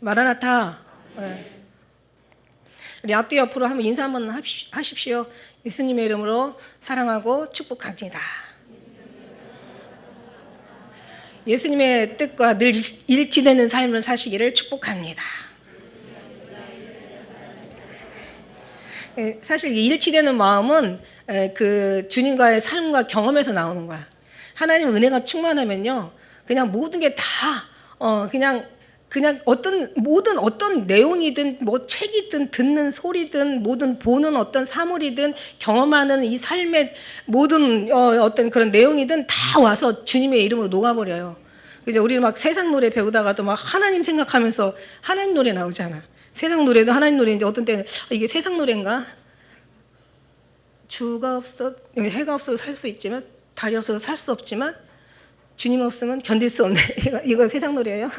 마라나타. 네. 우리 앞뒤 옆으로 한번 인사 한번 하십시오. 예수님의 이름으로 사랑하고 축복합니다. 예수님의 뜻과 늘 일치되는 삶을 사시기를 축복합니다. 사실 일치되는 마음은 그 주님과의 삶과 경험에서 나오는 거야. 하나님 은혜가 충만하면요, 그냥 모든 게 다 그냥 어떤 내용이든 뭐 책이든 듣는 소리든 모든 보는 어떤 사물이든 경험하는 이 삶의 모든 어떤 그런 내용이든 다 와서 주님의 이름으로 녹아버려요. 그죠? 우리 막 세상 노래 배우다가도 막 하나님 생각하면서 하나님 노래 나오잖아. 세상 노래도 하나님 노래인데 어떤 때는 이게 세상 노래인가? 주가 없어 해가 없어서 살 수 있지만 달이 없어서 살 수 없지만 주님 없으면 견딜 수 없네. 이거 세상 노래예요.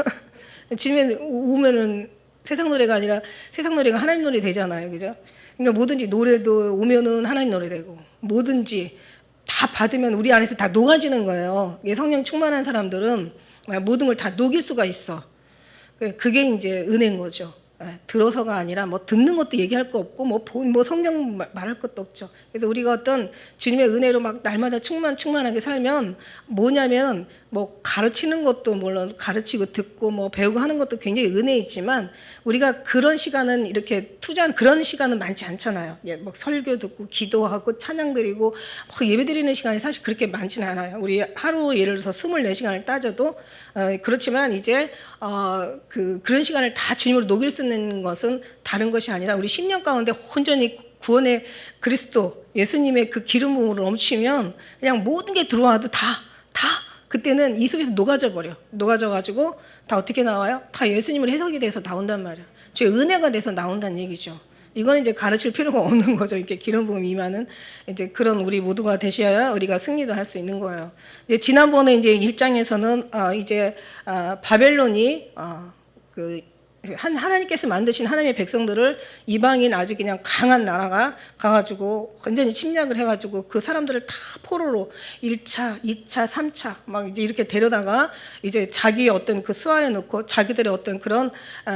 주님에 오면은 세상 노래가 아니라 세상 노래가 하나님 노래 되잖아요. 그죠? 그러니까 뭐든지 노래도 오면은 하나님 노래 되고 뭐든지 다 받으면 우리 안에서 다 녹아지는 거예요. 성령 충만한 사람들은 모든 걸 다 녹일 수가 있어. 그게 이제 은혜인 거죠. 들어서가 아니라 뭐 듣는 것도 얘기할 거 없고 뭐 성경 말할 것도 없죠. 그래서 우리가 어떤 주님의 은혜로 막 날마다 충만하게 살면 뭐냐면 뭐 가르치는 것도 물론 가르치고 듣고 뭐 배우고 하는 것도 굉장히 은혜있지만 우리가 그런 시간은 이렇게 투자한 그런 시간은 많지 않잖아요. 뭐 설교 듣고 기도하고 찬양 드리고 예배 드리는 시간이 사실 그렇게 많지는 않아요. 우리 하루 예를 들어서 24시간을 따져도 그렇지만 이제 그런 시간을 다 주님으로 녹일 수 있는 것은 다른 것이 아니라 우리 10년 가운데 온전히 구원의 그리스도 예수님의 그 기름 부음으로 넘치면 그냥 모든 게 들어와도 다 그때는 이 속에서 녹아져 가지고 다 어떻게 나와요? 다 예수님을 해석이 돼서 나온단 말이야. 주의 은혜가 돼서 나온다는 얘기죠. 이건 이제 가르칠 필요가 없는 거죠. 이렇게 기름 부음 임하는 이제 그런 우리 모두가 되셔야 우리가 승리도 할 수 있는 거예요. 지난번에 이제 1장에서는 바벨론이 하나님께서 만드신 하나님의 백성들을 이방인 아주 그냥 강한 나라가 가가지고 완전히 침략을 해가지고 그 사람들을 다 포로로 1차, 2차, 3차 막 이제 이렇게 데려다가 이제 자기 어떤 그 수하에 놓고 자기들의 어떤 그런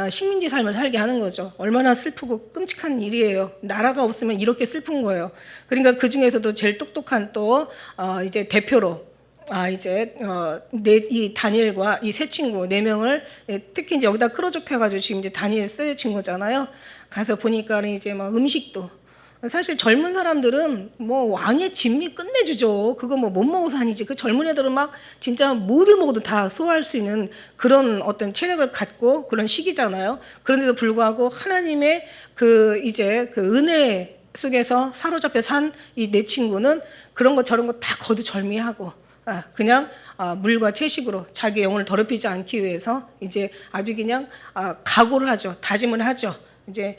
식민지 삶을 살게 하는 거죠. 얼마나 슬프고 끔찍한 일이에요. 나라가 없으면 이렇게 슬픈 거예요. 그러니까 그 중에서도 제일 똑똑한 또 이제 대표로 이 다니엘과 이 세 친구 4명을 특히 이제 여기다 끌어좁혀가지고 지금 이제 다니엘 쓰여진 거잖아요. 가서 보니까 이제 막 음식도 사실 젊은 사람들은 뭐 왕의 진미 끝내주죠. 그거 뭐 못 먹어서 아니지. 그 젊은 애들은 막 진짜 뭐를 먹어도 다 소화할 수 있는 그런 어떤 체력을 갖고 그런 시기잖아요. 그런데도 불구하고 하나님의 그 은혜 속에서 사로잡혀 산 이 4친구는 그런 거 저런 거 다 거두절미하고 그냥 물과 채식으로 자기 영혼을 더럽히지 않기 위해서 이제 아주 그냥 각오를 하죠. 다짐을 하죠. 이제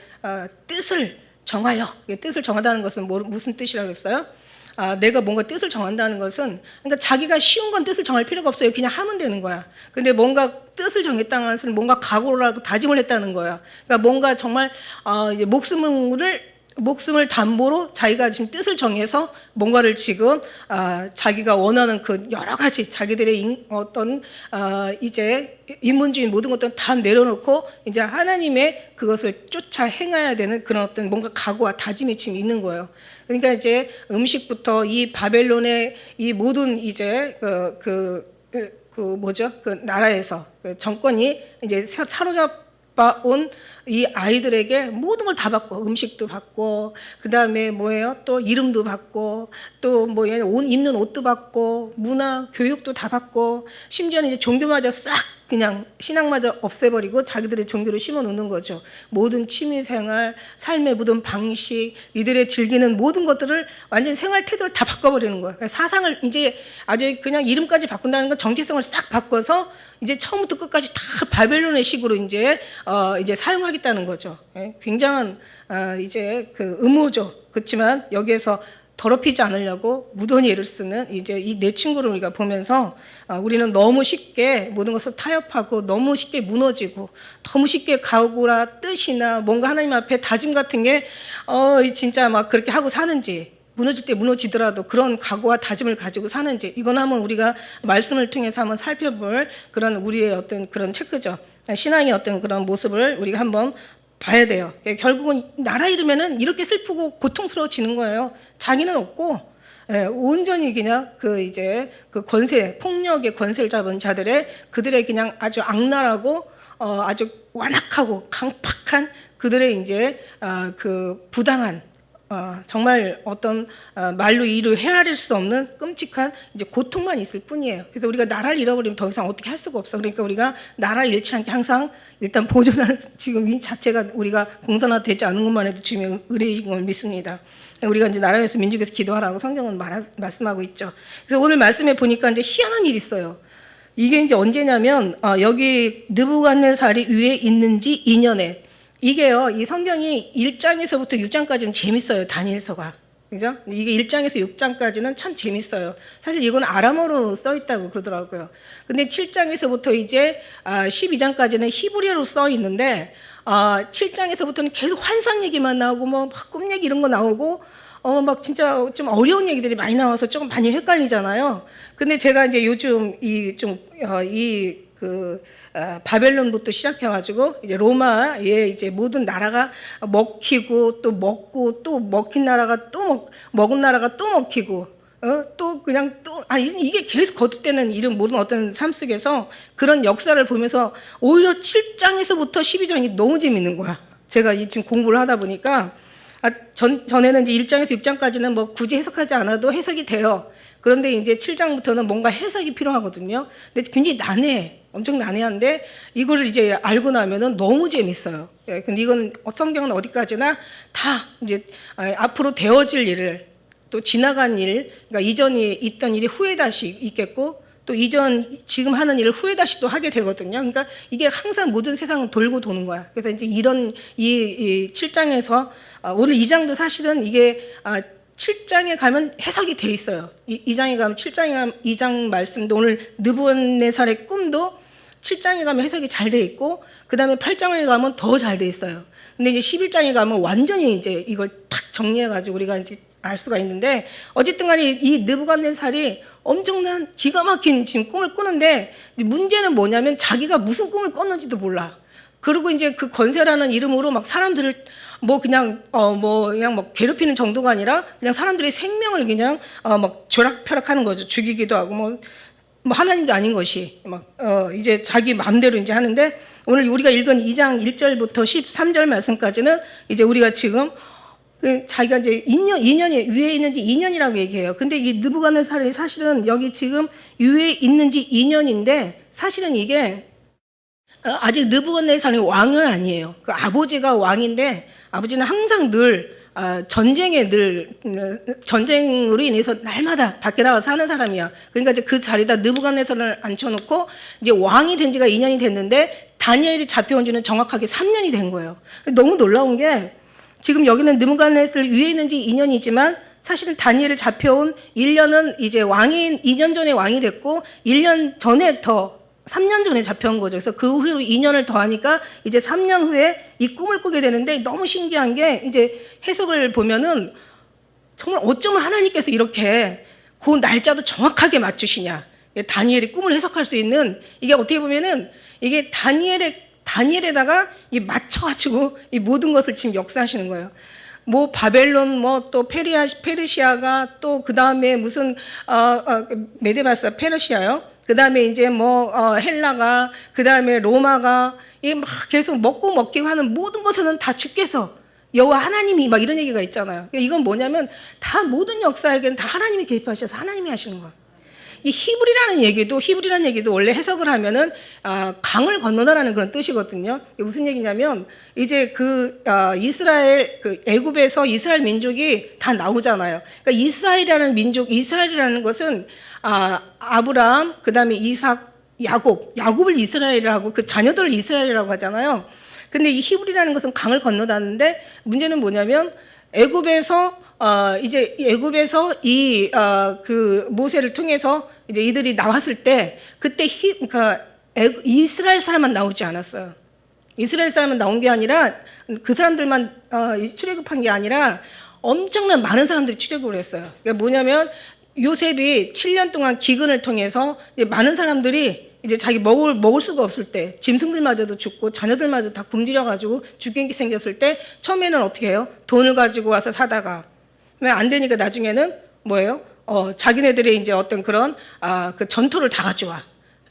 뜻을 정하여. 뜻을 정하다는 것은 무슨 뜻이라고 했어요? 내가 뭔가 뜻을 정한다는 것은 그러니까 자기가 쉬운 건 뜻을 정할 필요가 없어요. 그냥 하면 되는 거야. 근데 뭔가 뜻을 정했다는 것은 뭔가 각오를 하고 다짐을 했다는 거야. 그러니까 뭔가 정말 이제 목숨을 담보로 자기가 지금 뜻을 정해서 뭔가를 지금 자기가 원하는 그 여러 가지 자기들의 어떤 이제 인문주의 모든 것들은 다 내려놓고 이제 하나님의 그것을 쫓아 행해야 되는 그런 어떤 뭔가 각오와 다짐이 지금 있는 거예요. 그러니까 이제 음식부터 이 바벨론의 이 모든 이제 그 나라에서 그 정권이 이제 사로잡 온 이 아이들에게 모든 걸 다 받고 음식도 받고 그다음에 뭐예요? 또 이름도 받고 또 입는 옷도 받고 문화 교육도 다 받고 심지어는 이제 종교마저 싹 그냥 신앙마저 없애버리고 자기들의 종교를 심어놓는 거죠. 모든 취미생활, 삶의 모든 방식, 이들의 즐기는 모든 것들을 완전 생활 태도를 다 바꿔버리는 거예요. 사상을 이제 아주 그냥 이름까지 바꾼다는 건 정체성을 싹 바꿔서 이제 처음부터 끝까지 다 바벨론의 식으로 이제 사용하겠다는 거죠. 굉장한 이제 그 음모죠. 그렇지만 여기에서 더럽히지 않으려고 무던히 애를 쓰는 이제 이 4친구를 우리가 보면서 우리는 너무 쉽게 모든 것을 타협하고 너무 쉽게 무너지고 너무 쉽게 각오나 뜻이나 뭔가 하나님 앞에 다짐 같은 게 진짜 막 그렇게 하고 사는지 무너질 때 무너지더라도 그런 각오와 다짐을 가지고 사는지, 이건 한번 우리가 말씀을 통해서 한번 살펴볼 그런 우리의 어떤 그런 체크죠. 신앙의 어떤 그런 모습을 우리가 한번 봐야 돼요. 결국은 나라 잃으면은 이렇게 슬프고 고통스러워지는 거예요. 자기는 없고, 온전히 그냥 그 이제 그 권세, 폭력의 권세를 잡은 자들의 그들의 그냥 아주 악랄하고 아주 완악하고 강팍한 그들의 이제 그 부당한 정말 어떤 말로 이루 헤아릴 수 없는 끔찍한 이제 고통만 있을 뿐이에요. 그래서 우리가 나라를 잃어버리면 더 이상 어떻게 할 수가 없어. 그러니까 우리가 나라 잃지 않게 항상 일단 보존하는, 지금 이 자체가 우리가 공산화되지 않은 것만 해도 주님의 의뢰인 걸 믿습니다. 우리가 이제 나라에서 민족에서 기도하라고 성경은 말씀하고 있죠. 그래서 오늘 말씀에 보니까 이제 희한한 일이 있어요. 이게 이제 언제냐면 여기 느부갓네살이 위에 있는지 2년에, 이게요, 이 성경이 1장에서부터 6장까지는 재밌어요. 다니엘서가. 그죠? 이게 1장에서 6장까지는 참 재밌어요. 사실 이건 아람어로 써 있다고 그러더라고요. 근데 7장에서부터 이제 12장까지는 히브리어로 써 있는데 7장에서부터는 계속 환상 얘기만 나오고 뭐 꿈 얘기 이런 거 나오고 막 진짜 좀 어려운 얘기들이 많이 나와서 조금 많이 헷갈리잖아요. 근데 제가 이제 요즘 바벨론부터 시작해가지고 이제 로마의 이제 모든 나라가 먹히고 또 먹고 또 먹힌 나라가 또 먹은 나라가 또 먹히고 또 그냥 또 이게 계속 거듭되는 이런 모든 어떤 삶 속에서 그런 역사를 보면서 오히려 7장에서부터 12장이 너무 재밌는 거야. 제가 지금 공부를 하다 보니까 전에는 이제 1장에서 6장까지는 뭐 굳이 해석하지 않아도 해석이 돼요. 그런데 이제 7장부터는 뭔가 해석이 필요하거든요. 근데 굉장히 난해해. 엄청 난해한데 이거를 이제 알고 나면은 너무 재밌어요. 근데 이건 성경은 어디까지나 다 이제 앞으로 되어질 일을, 또 지나간 일, 그러니까 이전에 있던 일이 후에 다시 있겠고, 또 지금 하는 일을 후에 다시 또 하게 되거든요. 그러니까 이게 항상 모든 세상은 돌고 도는 거야. 그래서 이제 이런 이 7장에서 오늘 2장도 사실은 이게 7장에 가면 해석이 돼 있어요. 2장에 가면 2장 말씀도 오늘 느부갓네살의 꿈도 7장에 가면 해석이 잘 돼 있고, 그 다음에 8장에 가면 더 잘 돼 있어요. 근데 이제 11장에 가면 완전히 이제 이걸 탁 정리해가지고 우리가 이제 알 수가 있는데, 어쨌든 간에 이 느부갓네살이 엄청난 기가 막힌 지금 꿈을 꾸는데, 문제는 뭐냐면 자기가 무슨 꿈을 꿨는지도 몰라. 그리고 이제 그 권세라는 이름으로 막 사람들을 그냥 괴롭히는 정도가 아니라 그냥 사람들의 생명을 그냥 막 쥐락펴락하는 거죠. 죽이기도 하고 뭐 하나님도 아닌 것이 이제 자기 마음대로 이제 하는데, 오늘 우리가 읽은 2장 1절부터 13절 말씀까지는 이제 우리가 지금 자기가 이제 2년이 위에 있는지 2년이라고 얘기해요. 근데 이 느부갓네살이 사실은 여기 지금 위에 있는지 2년인데 사실은 이게 아직 느부갓네살이 왕은 아니에요. 그 아버지가 왕인데 아버지는 항상 늘 전쟁으로 인해서 날마다 밖에 나가 사는 사람이야. 그러니까 이제 그 자리에다 느부갓네살을 앉혀놓고 이제 왕이 된 지가 2년이 됐는데 다니엘이 잡혀온 지는 정확하게 3년이 된 거예요. 너무 놀라운 게 지금 여기는 느부갓네살 위에 있는지 2년이지만 사실은 다니엘을 잡혀온 1년은 이제 2년 전에 왕이 됐고 1년 전에 3년 전에 잡혀온 거죠. 그래서 그 후로 2년을 더하니까 이제 3년 후에 이 꿈을 꾸게 되는데, 너무 신기한 게 이제 해석을 보면은 정말 어쩌면 하나님께서 이렇게 그 날짜도 정확하게 맞추시냐. 다니엘이 꿈을 해석할 수 있는, 이게 어떻게 보면은 이게 다니엘에다가 맞춰가지고 이 모든 것을 지금 역사하시는 거예요. 뭐 바벨론, 또 페르시아가, 또 그 다음에 무슨 메데바사 페르시아요. 그 다음에 이제 헬라가, 그 다음에 로마가, 이 막 계속 먹기고 하는 모든 것에는 다 주께서 여호와 하나님이 막 이런 얘기가 있잖아요. 이건 뭐냐면 다 모든 역사에게는 다 하나님이 개입하셔서 하나님이 하시는 거야. 이 히브리라는 얘기도 원래 해석을 하면은 강을 건너다라는 그런 뜻이거든요. 이게 무슨 얘기냐면 이제 이스라엘 애굽에서 이스라엘 민족이 다 나오잖아요. 그러니까 이스라엘이라는 것은 아브라함, 그다음에 이삭, 야곱을 이스라엘이라고, 그 자녀들을 이스라엘이라고 하잖아요. 근데 이 히브리라는 것은 강을 건너다는데, 문제는 뭐냐면 애굽에서 그 모세를 통해서 이제 이들이 나왔을 때 그때 이스라엘 사람만 나오지 않았어요. 이스라엘 사람은 나온 게 아니라 그 사람들만 출애굽한 게 아니라 엄청난 많은 사람들이 출애굽을 했어요. 그러니까 뭐냐면 요셉이 7년 동안 기근을 통해서 이제 많은 사람들이 이제 자기 먹을 수가 없을 때, 짐승들마저도 죽고 자녀들마저 다 굶주려가지고 죽게 생겼을 때 처음에는 어떻게 해요? 돈을 가지고 와서 사다가 왜 안 되니까 나중에는 뭐예요? 자기네들의 이제 어떤 그런 그 전토를 다 가져와.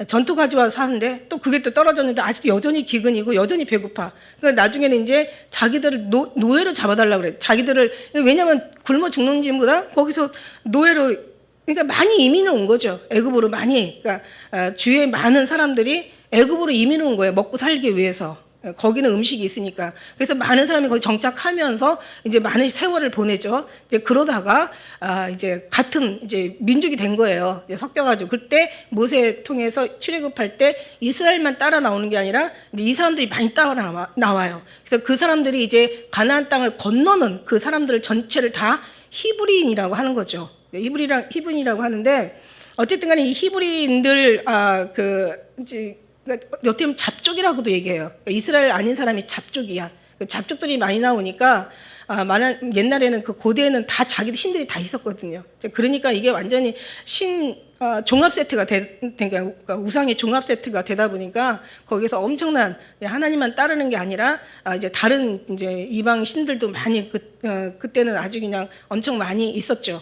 전투 가져와서 사는데 또 그게 또 떨어졌는데 아직도 여전히 기근이고 여전히 배고파. 그러니까 나중에는 이제 자기들을 노예로 잡아달라고 그래. 자기들을, 왜냐면 굶어 죽는 집보다 거기서 노예로, 그러니까 많이 이민을 온 거죠. 애굽으로 많이. 그러니까 주위에 많은 사람들이 애굽으로 이민을 온 거예요. 먹고 살기 위해서. 거기는 음식이 있으니까. 그래서 많은 사람이 거기 정착하면서 이제 많은 세월을 보내죠. 이제 그러다가 이제 같은 이제 민족이 된 거예요. 이제 섞여가지고 그때 모세 통해서 출애굽할 때 이스라엘만 따라 나오는 게 아니라 이제 이 사람들이 많이 따라 나와요. 그래서 그 사람들이 이제 가나안 땅을 건너는 그 사람들 전체를 다 히브리인이라고 하는 거죠. 히브리인이라고 하는데 어쨌든 간에 이 히브리인들 이제 어떻게 보면 잡족이라고도 얘기해요. 이스라엘 아닌 사람이 잡족이야. 잡족들이 많이 나오니까 옛날에는 그 고대에는 다 자기들 신들이 다 있었거든요. 그러니까 이게 완전히 종합 세트가 그러니까 우상의 종합 세트가 되다 보니까 거기서 엄청난 하나님만 따르는 게 아니라 이제 다른 이제 이방 신들도 많이 그때는 아주 그냥 엄청 많이 있었죠.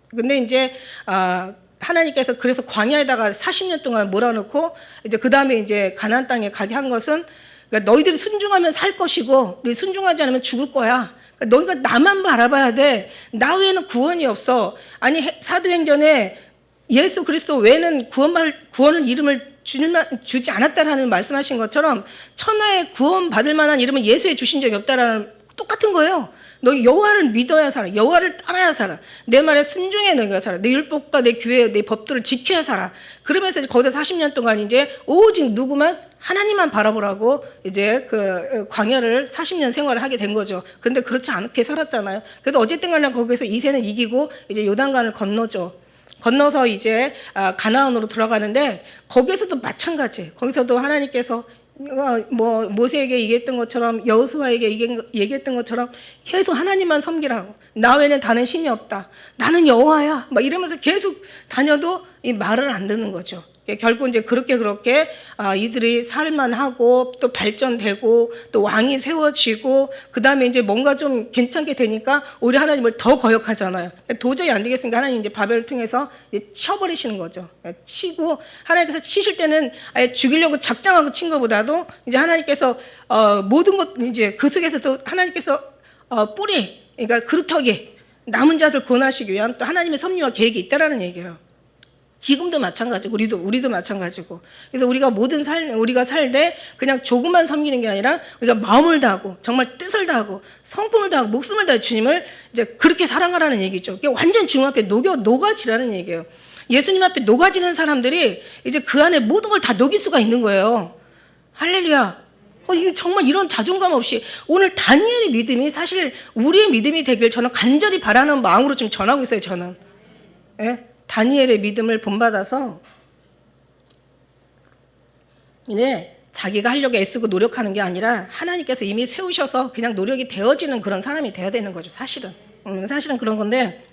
근데 이제 하나님께서 그래서 광야에다가 40년 동안 몰아넣고 이제 그 다음에 이제 가나안 땅에 가게 한 것은, 그러니까 너희들이 순종하면 살 것이고 너희 순종하지 않으면 죽을 거야. 그러니까 너희가 나만 바라봐야 돼. 나 외에는 구원이 없어. 아니 사도행전에 예수 그리스도 외에는 구원을 이름을 주지 않았다라는 말씀하신 것처럼 천하에 구원받을 만한 이름은 예수에 주신 적이 없다라는 똑같은 거예요. 너희 여호와를 믿어야 살아. 여호와를 따라야 살아. 내 말에 순종해 너희가 살아. 내 율법과 내 규례, 내 법들을 지켜야 살아. 그러면서 거기서 40년 동안 이제 오직 누구만 하나님만 바라보라고 이제 그 광야를 40년 생활을 하게 된 거죠. 근데 그렇지 않게 살았잖아요. 그래도 어쨌든 간에 거기서 이새는 이기고 이제 요단강을 건너죠. 건너서 이제 가나안으로 들어가는데 거기서도 마찬가지예요. 거기서도 하나님께서 뭐 모세에게 얘기했던 것처럼 여호수아에게 얘기했던 것처럼 계속 하나님만 섬기라고. 나 외에는 다른 신이 없다. 나는 여호와야. 막 이러면서 계속 다녀도 이 말을 안 듣는 거죠. 결국 이제 그렇게 이들이 살만하고 또 발전되고 또 왕이 세워지고 그 다음에 이제 뭔가 좀 괜찮게 되니까 우리 하나님을 더 거역하잖아요. 도저히 안 되겠으니까 하나님 이제 바벨을 통해서 이제 쳐버리시는 거죠. 치고 하나님께서 치실 때는 아예 죽이려고 작정하고 친 것보다도 이제 하나님께서 모든 것 이제 그 속에서도 하나님께서 뿌리, 그러니까 그루터기 남은 자들 구원하시기 위한 또 하나님의 섭리와 계획이 있다라는 얘기예요. 지금도 마찬가지고 우리도 마찬가지고. 그래서 우리가 살되 그냥 조금만 섬기는 게 아니라 우리가 마음을 다하고 정말 뜻을 다하고 성품을 다하고 목숨을 다해 주님을 이제 그렇게 사랑하라는 얘기죠. 이게 완전 주님 앞에 녹아지라는 얘기예요. 예수님 앞에 녹아지는 사람들이 이제 그 안에 모든 걸 다 녹일 수가 있는 거예요. 할렐루야. 이게 정말 이런 자존감 없이 오늘 다니엘의 믿음이 사실 우리의 믿음이 되길 저는 간절히 바라는 마음으로 좀 전하고 있어요. 저는. 예? 다니엘의 믿음을 본받아서 이제 자기가 하려고 애쓰고 노력하는 게 아니라 하나님께서 이미 세우셔서 그냥 노력이 되어지는 그런 사람이 돼야 되는 거죠. 사실은 그런 건데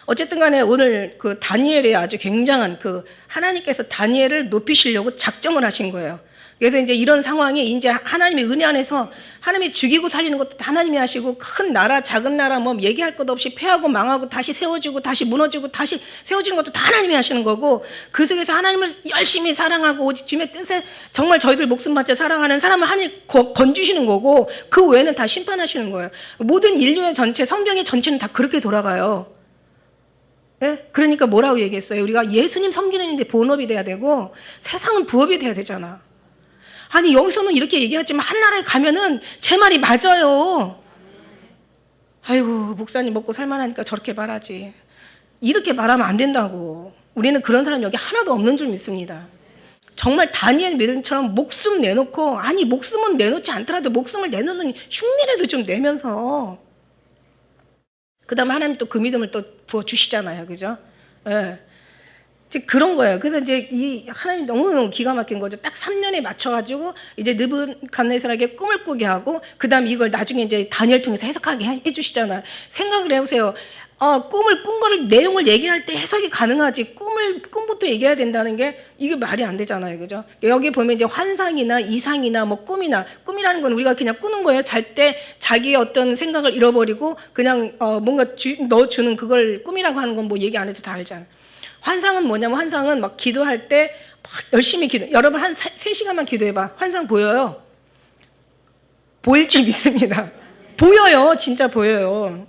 어쨌든 간에 오늘 그 다니엘의 아주 굉장한 하나님께서 다니엘을 높이시려고 작정을 하신 거예요. 그래서 이제 이런 상황이 이제 하나님의 은혜 안에서 하나님이 죽이고 살리는 것도 하나님이 하시고 큰 나라 작은 나라 뭐 얘기할 것 없이 패하고 망하고 다시 세워지고 다시 무너지고 다시 세워지는 것도 다 하나님이 하시는 거고 그 속에서 하나님을 열심히 사랑하고 오직 주님의 뜻에 정말 저희들 목숨 바쳐 사랑하는 사람을 하나님 건주시는 거고 그 외에는 다 심판하시는 거예요. 모든 인류의 전체 성경의 전체는 다 그렇게 돌아가요. 네? 그러니까 뭐라고 얘기했어요? 우리가 예수님 섬기는 일에 본업이 돼야 되고 세상은 부업이 돼야 되잖아. 아니 여기서는 이렇게 얘기하지만 한나라에 가면은 제 말이 맞아요. 아이고 목사님 먹고 살만하니까 저렇게 말하지. 이렇게 말하면 안 된다고. 우리는 그런 사람 여기 하나도 없는 줄 믿습니다. 정말 다니엘 믿음처럼 목숨 내놓고 아니 목숨은 내놓지 않더라도 목숨을 내놓는 흉내라도 좀 내면서 그 다음에 하나님 또 그 믿음을 또 부어주시잖아요. 그죠? 예. 이제 그런 거예요. 그래서 이제 이 하나님이 너무너무 기가 막힌 거죠. 딱 3년에 맞춰가지고 이제 느부갓네살에게 꿈을 꾸게 하고, 그 다음 이걸 나중에 이제 다니엘 통해서 해석하게 해주시잖아요. 생각을 해보세요. 꿈을 꾼 거를 내용을 얘기할 때 해석이 가능하지, 꿈부터 얘기해야 된다는 게 이게 말이 안 되잖아요. 그죠? 여기 보면 이제 환상이나 이상이나 뭐 꿈이라는 건 우리가 그냥 꾸는 거예요. 잘 때 자기의 어떤 생각을 잃어버리고 그냥 뭔가 넣어주는 그걸 꿈이라고 하는 건 뭐 얘기 안 해도 다 알잖아요. 환상은 뭐냐면, 환상은 막 기도할 때 막 열심히 여러분 한 3시간만 기도해봐. 환상 보여요? 보일 줄 믿습니다. 보여요. 진짜 보여요.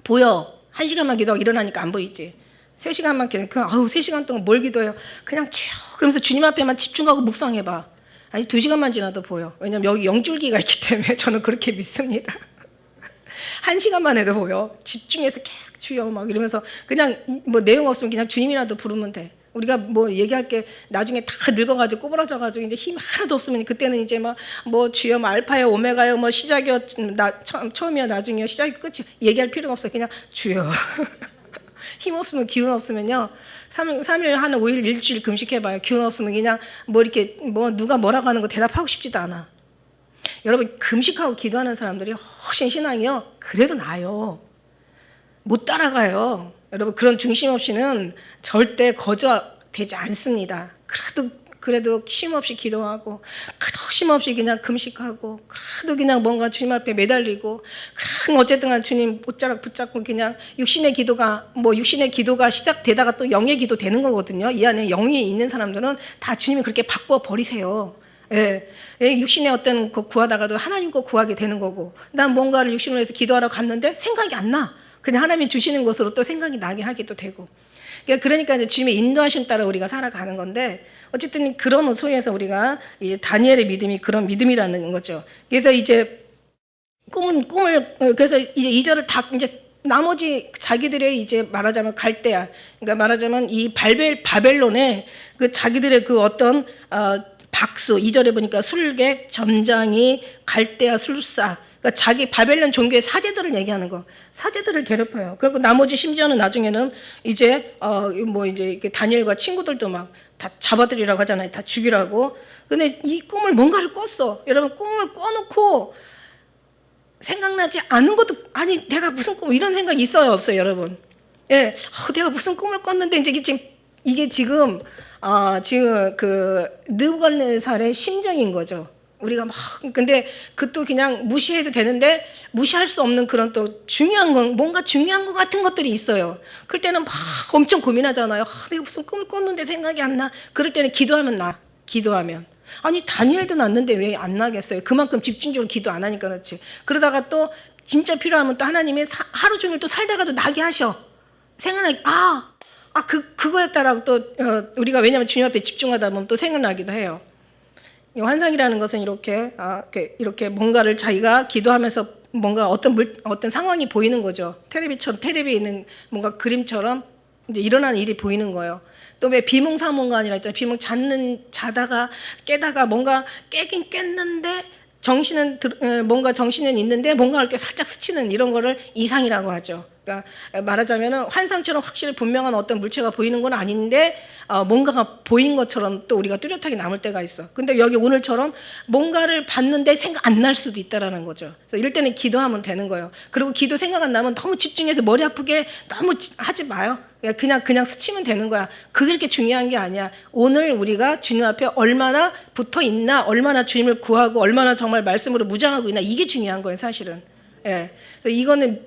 보여. 1시간만 기도하고 일어나니까 안 보이지. 3시간만 기도, 3시간 동안 뭘 기도해요? 그냥 쭉 그러면서 주님 앞에만 집중하고 묵상해봐. 아니 2시간만 지나도 보여. 왜냐면 여기 영줄기가 있기 때문에 저는 그렇게 믿습니다. 1시간만 해도 보여. 집중해서 계속 주여 막 이러면서 그냥 뭐 내용 없으면 그냥 주님이라도 부르면 돼. 우리가 뭐 얘기할 게 나중에 다 늙어가지고 꼬부라져가지고 이제 힘 하나도 없으면 그때는 이제 뭐 주여 뭐 알파요 오메가요 뭐 시작이요 처음이요 나중이요 시작이 끝이 얘기할 필요가 없어요. 그냥 주여. 힘 없으면 기운 없으면요 3일 한 5일 일주일 금식해봐요. 기운 없으면 그냥 뭐 이렇게 뭐 누가 뭐라고 하는 거 대답하고 싶지도 않아. 여러분 금식하고 기도하는 사람들이 훨씬 신앙이요 그래도 나아요. 못 따라가요. 여러분 그런 중심 없이는 절대 거저되지 않습니다. 그래도 쉼 없이 기도하고, 그래도 쉼 없이 그냥 금식하고, 그래도 그냥 뭔가 주님 앞에 매달리고, 어쨌든 간 주님 옷자락 붙잡고 그냥 육신의 기도가 시작되다가 또 영의 기도 되는 거거든요. 이 안에 영이 있는 사람들은 다 주님이 그렇게 바꿔 버리세요. 예, 육신의 어떤 거 구하다가도 하나님 거 구하게 되는 거고, 난 뭔가를 육신으로 해서 기도하러 갔는데 생각이 안 나. 그냥 하나님이 주시는 것으로 또 생각이 나게 하기도 되고. 그러니까 이제 주님의 인도하심 따라 우리가 살아가는 건데, 어쨌든 그런 속에서 우리가 이 다니엘의 믿음이 그런 믿음이라는 거죠. 그래서 이제 그래서 이제 2절을 다 이제 나머지 자기들의 이제 말하자면 갈대아, 그러니까 말하자면 이 바벨론의 그 자기들의 그 어떤 박수, 2절에 보니까 술객, 점장이, 갈대아, 술사, 그러니까 자기 바벨론 종교의 사제들을 얘기하는 거, 사제들을 괴롭혀요. 그리고 나머지 심지어는 나중에는 이제 이제 다니엘과 친구들도 막 다 잡아들이라고 하잖아요. 다 죽이라고. 근데 이 꿈을 뭔가를 꿨어. 여러분 꿈을 꿔놓고 생각나지 않은 것도, 아니 내가 무슨 꿈, 이런 생각이 있어요 없어요 여러분? 예, 내가 무슨 꿈을 꿨는데 이게 지금 그 느부갓네살의 심정인 거죠. 우리가 근데 또 그냥 무시해도 되는데 무시할 수 없는 그런 또 뭔가 중요한 것 같은 것들이 있어요. 그럴 때는 막 엄청 고민하잖아요. 내가 무슨 꿈을 꿨는데 생각이 안 나. 그럴 때는 기도하면. 아니 다니엘도 났는데 왜 안 나겠어요? 그만큼 집중적으로 기도 안 하니까 그렇지. 그러다가 또 진짜 필요하면 또 하나님이 하루 종일 또 살다가도 나게 하셔. 생각나기, 그거였다라고 또 우리가 왜냐하면 주님 앞에 집중하다 보면 또 생각나기도 해요. 환상이라는 것은 이렇게 뭔가를 자기가 기도하면서 뭔가 어떤 상황이 보이는 거죠. 텔레비에 있는 뭔가 그림처럼 이제 일어나는 일이 보이는 거예요. 또 왜 비몽사몽가 아니라 있잖아요. 자다가 깨다가 뭔가 깨긴 깼는데 정신은 있는데 뭔가 이렇게 살짝 스치는 이런 거를 이상이라고 하죠. 그러니까 말하자면은 환상처럼 확실히 분명한 어떤 물체가 보이는 건 아닌데 뭔가가 보인 것처럼 또 우리가 뚜렷하게 남을 때가 있어. 근데 여기 오늘처럼 뭔가를 봤는데 생각 안 날 수도 있다라는 거죠. 그래서 이럴 때는 기도하면 되는 거예요. 그리고 기도 생각 안 나면 너무 집중해서 머리 아프게 너무 하지 마요. 그냥 스치면 되는 거야. 그게 그렇게 중요한 게 아니야. 오늘 우리가 주님 앞에 얼마나 붙어 있나, 얼마나 주님을 구하고 얼마나 정말 말씀으로 무장하고 있나, 이게 중요한 거예요 사실은. 예. 그래서 이거는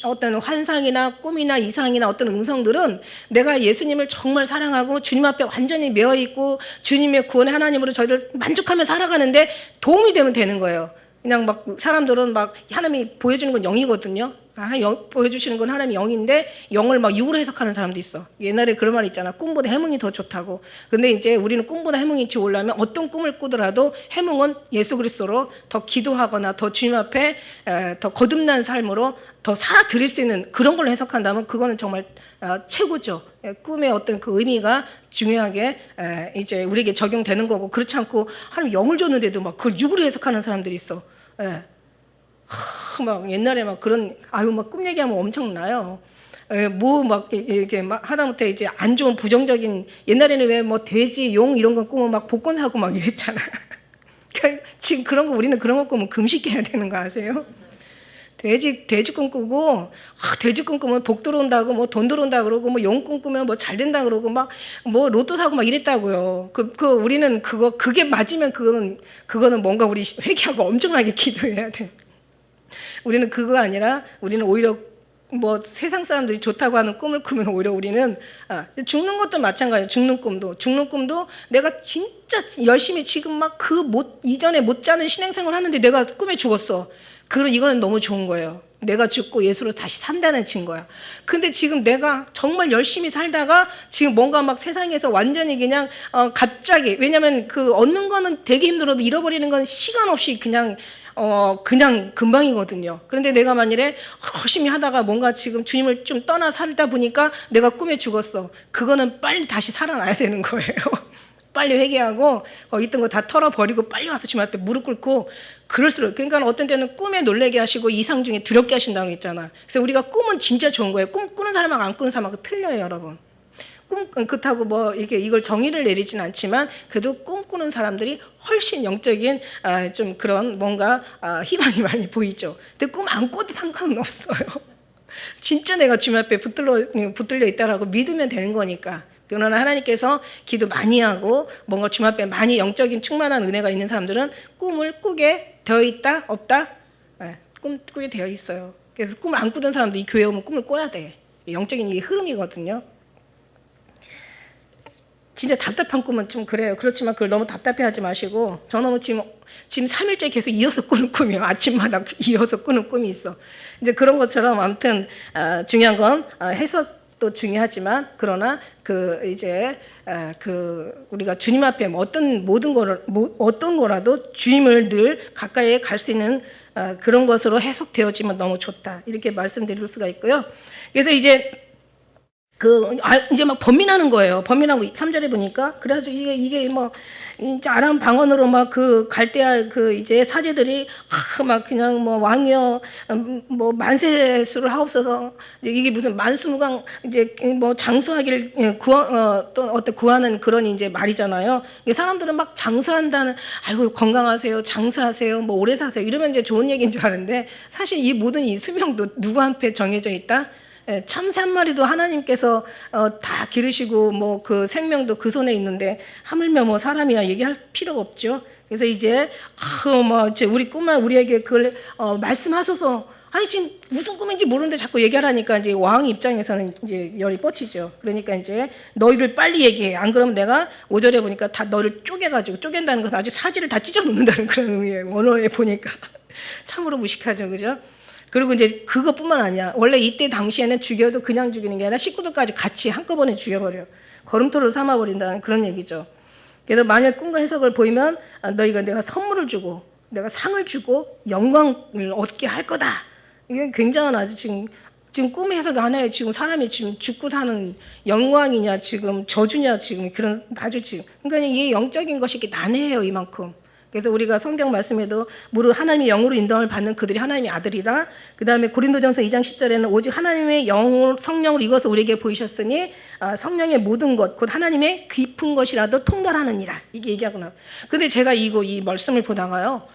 어떤 환상이나 꿈이나 이상이나 어떤 음성들은 내가 예수님을 정말 사랑하고 주님 앞에 완전히 매어 있고 주님의 구원의 하나님으로 저희들 만족하며 살아가는데 도움이 되면 되는 거예요. 그냥 사람들은 하나님이 보여주는 건 영이거든요. 보여주시는 건 하나님이 영인데 영을 육으로 해석하는 사람도 있어. 옛날에 그런 말 있잖아. 꿈보다 해몽이 더 좋다고. 근데 이제 우리는 꿈보다 해몽이 좋으려면 어떤 꿈을 꾸더라도 해몽은 예수 그리스도로 더 기도하거나 더 주님 앞에 더 거듭난 삶으로 더 살아드릴 수 있는 그런 걸로 해석한다면 그거는 정말 최고죠. 꿈의 어떤 그 의미가 중요하게 이제 우리에게 적용되는 거고, 그렇지 않고 하나님 영을 줬는데도 그걸 육으로 해석하는 사람들이 있어. 옛날에 그런 꿈 얘기하면 엄청나요. 뭐 막 이렇게 막 하다못해 이제 안 좋은 부정적인, 옛날에는 왜 뭐 돼지, 용 이런 거 꾸면 막 복권 사고 막 이랬잖아. 지금 그런 거 우리는 그런 거 꾸면 금식해야 되는 거 아세요? 돼지 꿈꾸고, 돼지 꿈꾸면 복 들어온다고, 뭐 돈 들어온다 그러고, 뭐 용 꿈꾸면 뭐 잘 된다 그러고, 막 뭐 로또 사고 막 이랬다고요. 우리는 그게 맞으면 그거는 뭔가 우리 회개하고 엄청나게 기도해야 돼. 우리는 그거 아니라 우리는 오히려 뭐 세상 사람들이 좋다고 하는 꿈을 꾸면 오히려 우리는 죽는 것도 마찬가지예요. 죽는 꿈도 내가 진짜 열심히 지금 막 이전에 못 자는 신앙생활 하는데 내가 꿈에 죽었어. 이거는 너무 좋은 거예요. 내가 죽고 예수로 다시 산다는 증거야. 근데 지금 내가 정말 열심히 살다가 지금 뭔가 막 세상에서 완전히 그냥 갑자기, 왜냐면 얻는 거는 되게 힘들어도 잃어버리는 건 시간 없이 그냥 금방이거든요. 그런데 내가 만일에 열심히 하다가 뭔가 지금 주님을 좀 떠나 살다 보니까 내가 꿈에 죽었어. 그거는 빨리 다시 살아나야 되는 거예요. 빨리 회개하고 거기 있던 거 다 털어버리고 빨리 와서 주님 앞에 무릎 꿇고, 그럴수록, 그러니까 어떤 때는 꿈에 놀래게 하시고 이상 중에 두렵게 하신다고 했잖아. 그래서 우리가 꿈은 진짜 좋은 거예요. 꿈 꾸는 사람하고 안 꾸는 사람하고 틀려요, 여러분. 그렇다고 뭐 이걸 정의를 내리진 않지만 그래도 꿈꾸는 사람들이 훨씬 영적인 좀 그런 뭔가 희망이 많이 보이죠. 근데 꿈 안 꿔도 상관은 없어요. 진짜 내가 주님 앞에 붙들려 있다라고 믿으면 되는 거니까. 그러나 하나님께서 기도 많이 하고 뭔가 주님 앞에 많이 영적인 충만한 은혜가 있는 사람들은 꿈을 꾸게 되어 있다? 없다? 꿈 꾸게 되어 있어요. 그래서 꿈을 안 꾸던 사람도 이 교회 오면 꿈을 꿔야 돼. 영적인 이 흐름이거든요. 진짜 답답한 꿈은 좀 그래요. 그렇지만 그걸 너무 답답해하지 마시고, 저는 지금 3일째 계속 이어서 꾸는 꿈이에요. 아침마다 이어서 꾸는 꿈이 있어. 이제 그런 것처럼 아무튼 중요한 건 해석도 중요하지만, 그러나 우리가 주님 앞에 어떤 거라도 주님을 늘 가까이 갈 수 있는 그런 것으로 해석되어지면 너무 좋다, 이렇게 말씀드릴 수가 있고요. 그래서 이제 이제 막 번민하는 거예요. 번민하고 3절에 보니까, 그래가지고 이게 뭐 이제 아람 방언으로 막 갈대아 이제 사제들이 막 그냥 뭐 왕이여 뭐 만세수를 하옵소서, 이게 무슨 만수무강 이제 뭐 장수하길 구하는 그런 이제 말이잖아요. 사람들은 막 장수한다는, 아이고 건강하세요, 장수하세요, 뭐 오래 사세요 이러면 이제 좋은 얘기인 줄 아는데, 사실 이 모든 이 수명도 누구한테 정해져 있다? 참새 한 마리도 하나님께서 다 기르시고 뭐 생명도 그 손에 있는데 하물며 뭐 사람이야 얘기할 필요가 없죠. 그래서 이제 우리 꿈만 우리에게 그걸 말씀하소서. 아니 지금 무슨 꿈인지 모르는데 자꾸 얘기하라니까 이제 왕 입장에서는 이제 열이 뻗치죠. 그러니까 이제 너희들 빨리 얘기해. 안 그러면 내가 5절에 보니까 다 너를 쪼갠다는 것은 아주 사지를 다 찢어 놓는다는 그런 의미예요. 원어에 보니까 참으로 무식하죠, 그죠? 그리고 이제 그것뿐만 아니야. 원래 이때 당시에는 죽여도 그냥 죽이는 게 아니라 식구들까지 같이 한꺼번에 죽여버려. 걸음돌을 삼아버린다는 그런 얘기죠. 그래서 만약 꿈과 해석을 보이면 너희가 내가 선물을 주고 내가 상을 주고 영광을 얻게 할 거다. 이게 굉장한 아주 지금 꿈의 해석 안에 지금 사람이 지금 죽고 사는 영광이냐 지금 저주냐 지금 그런 아주 지금, 그러니까 이 영적인 것이 이렇게 난해해요, 이만큼. 그래서 우리가 성경 말씀에도 무릇 하나님의 영으로 인도함을 받는 그들이 하나님의 아들이라, 그 다음에 고린도전서 2장 10절에는 오직 하나님의 성령을 이어서 우리에게 보이셨으니 성령의 모든 것 곧 하나님의 깊은 것이라도 통달하느니라, 이게 얘기하구나. 근데 제가 이 말씀을 보다가요,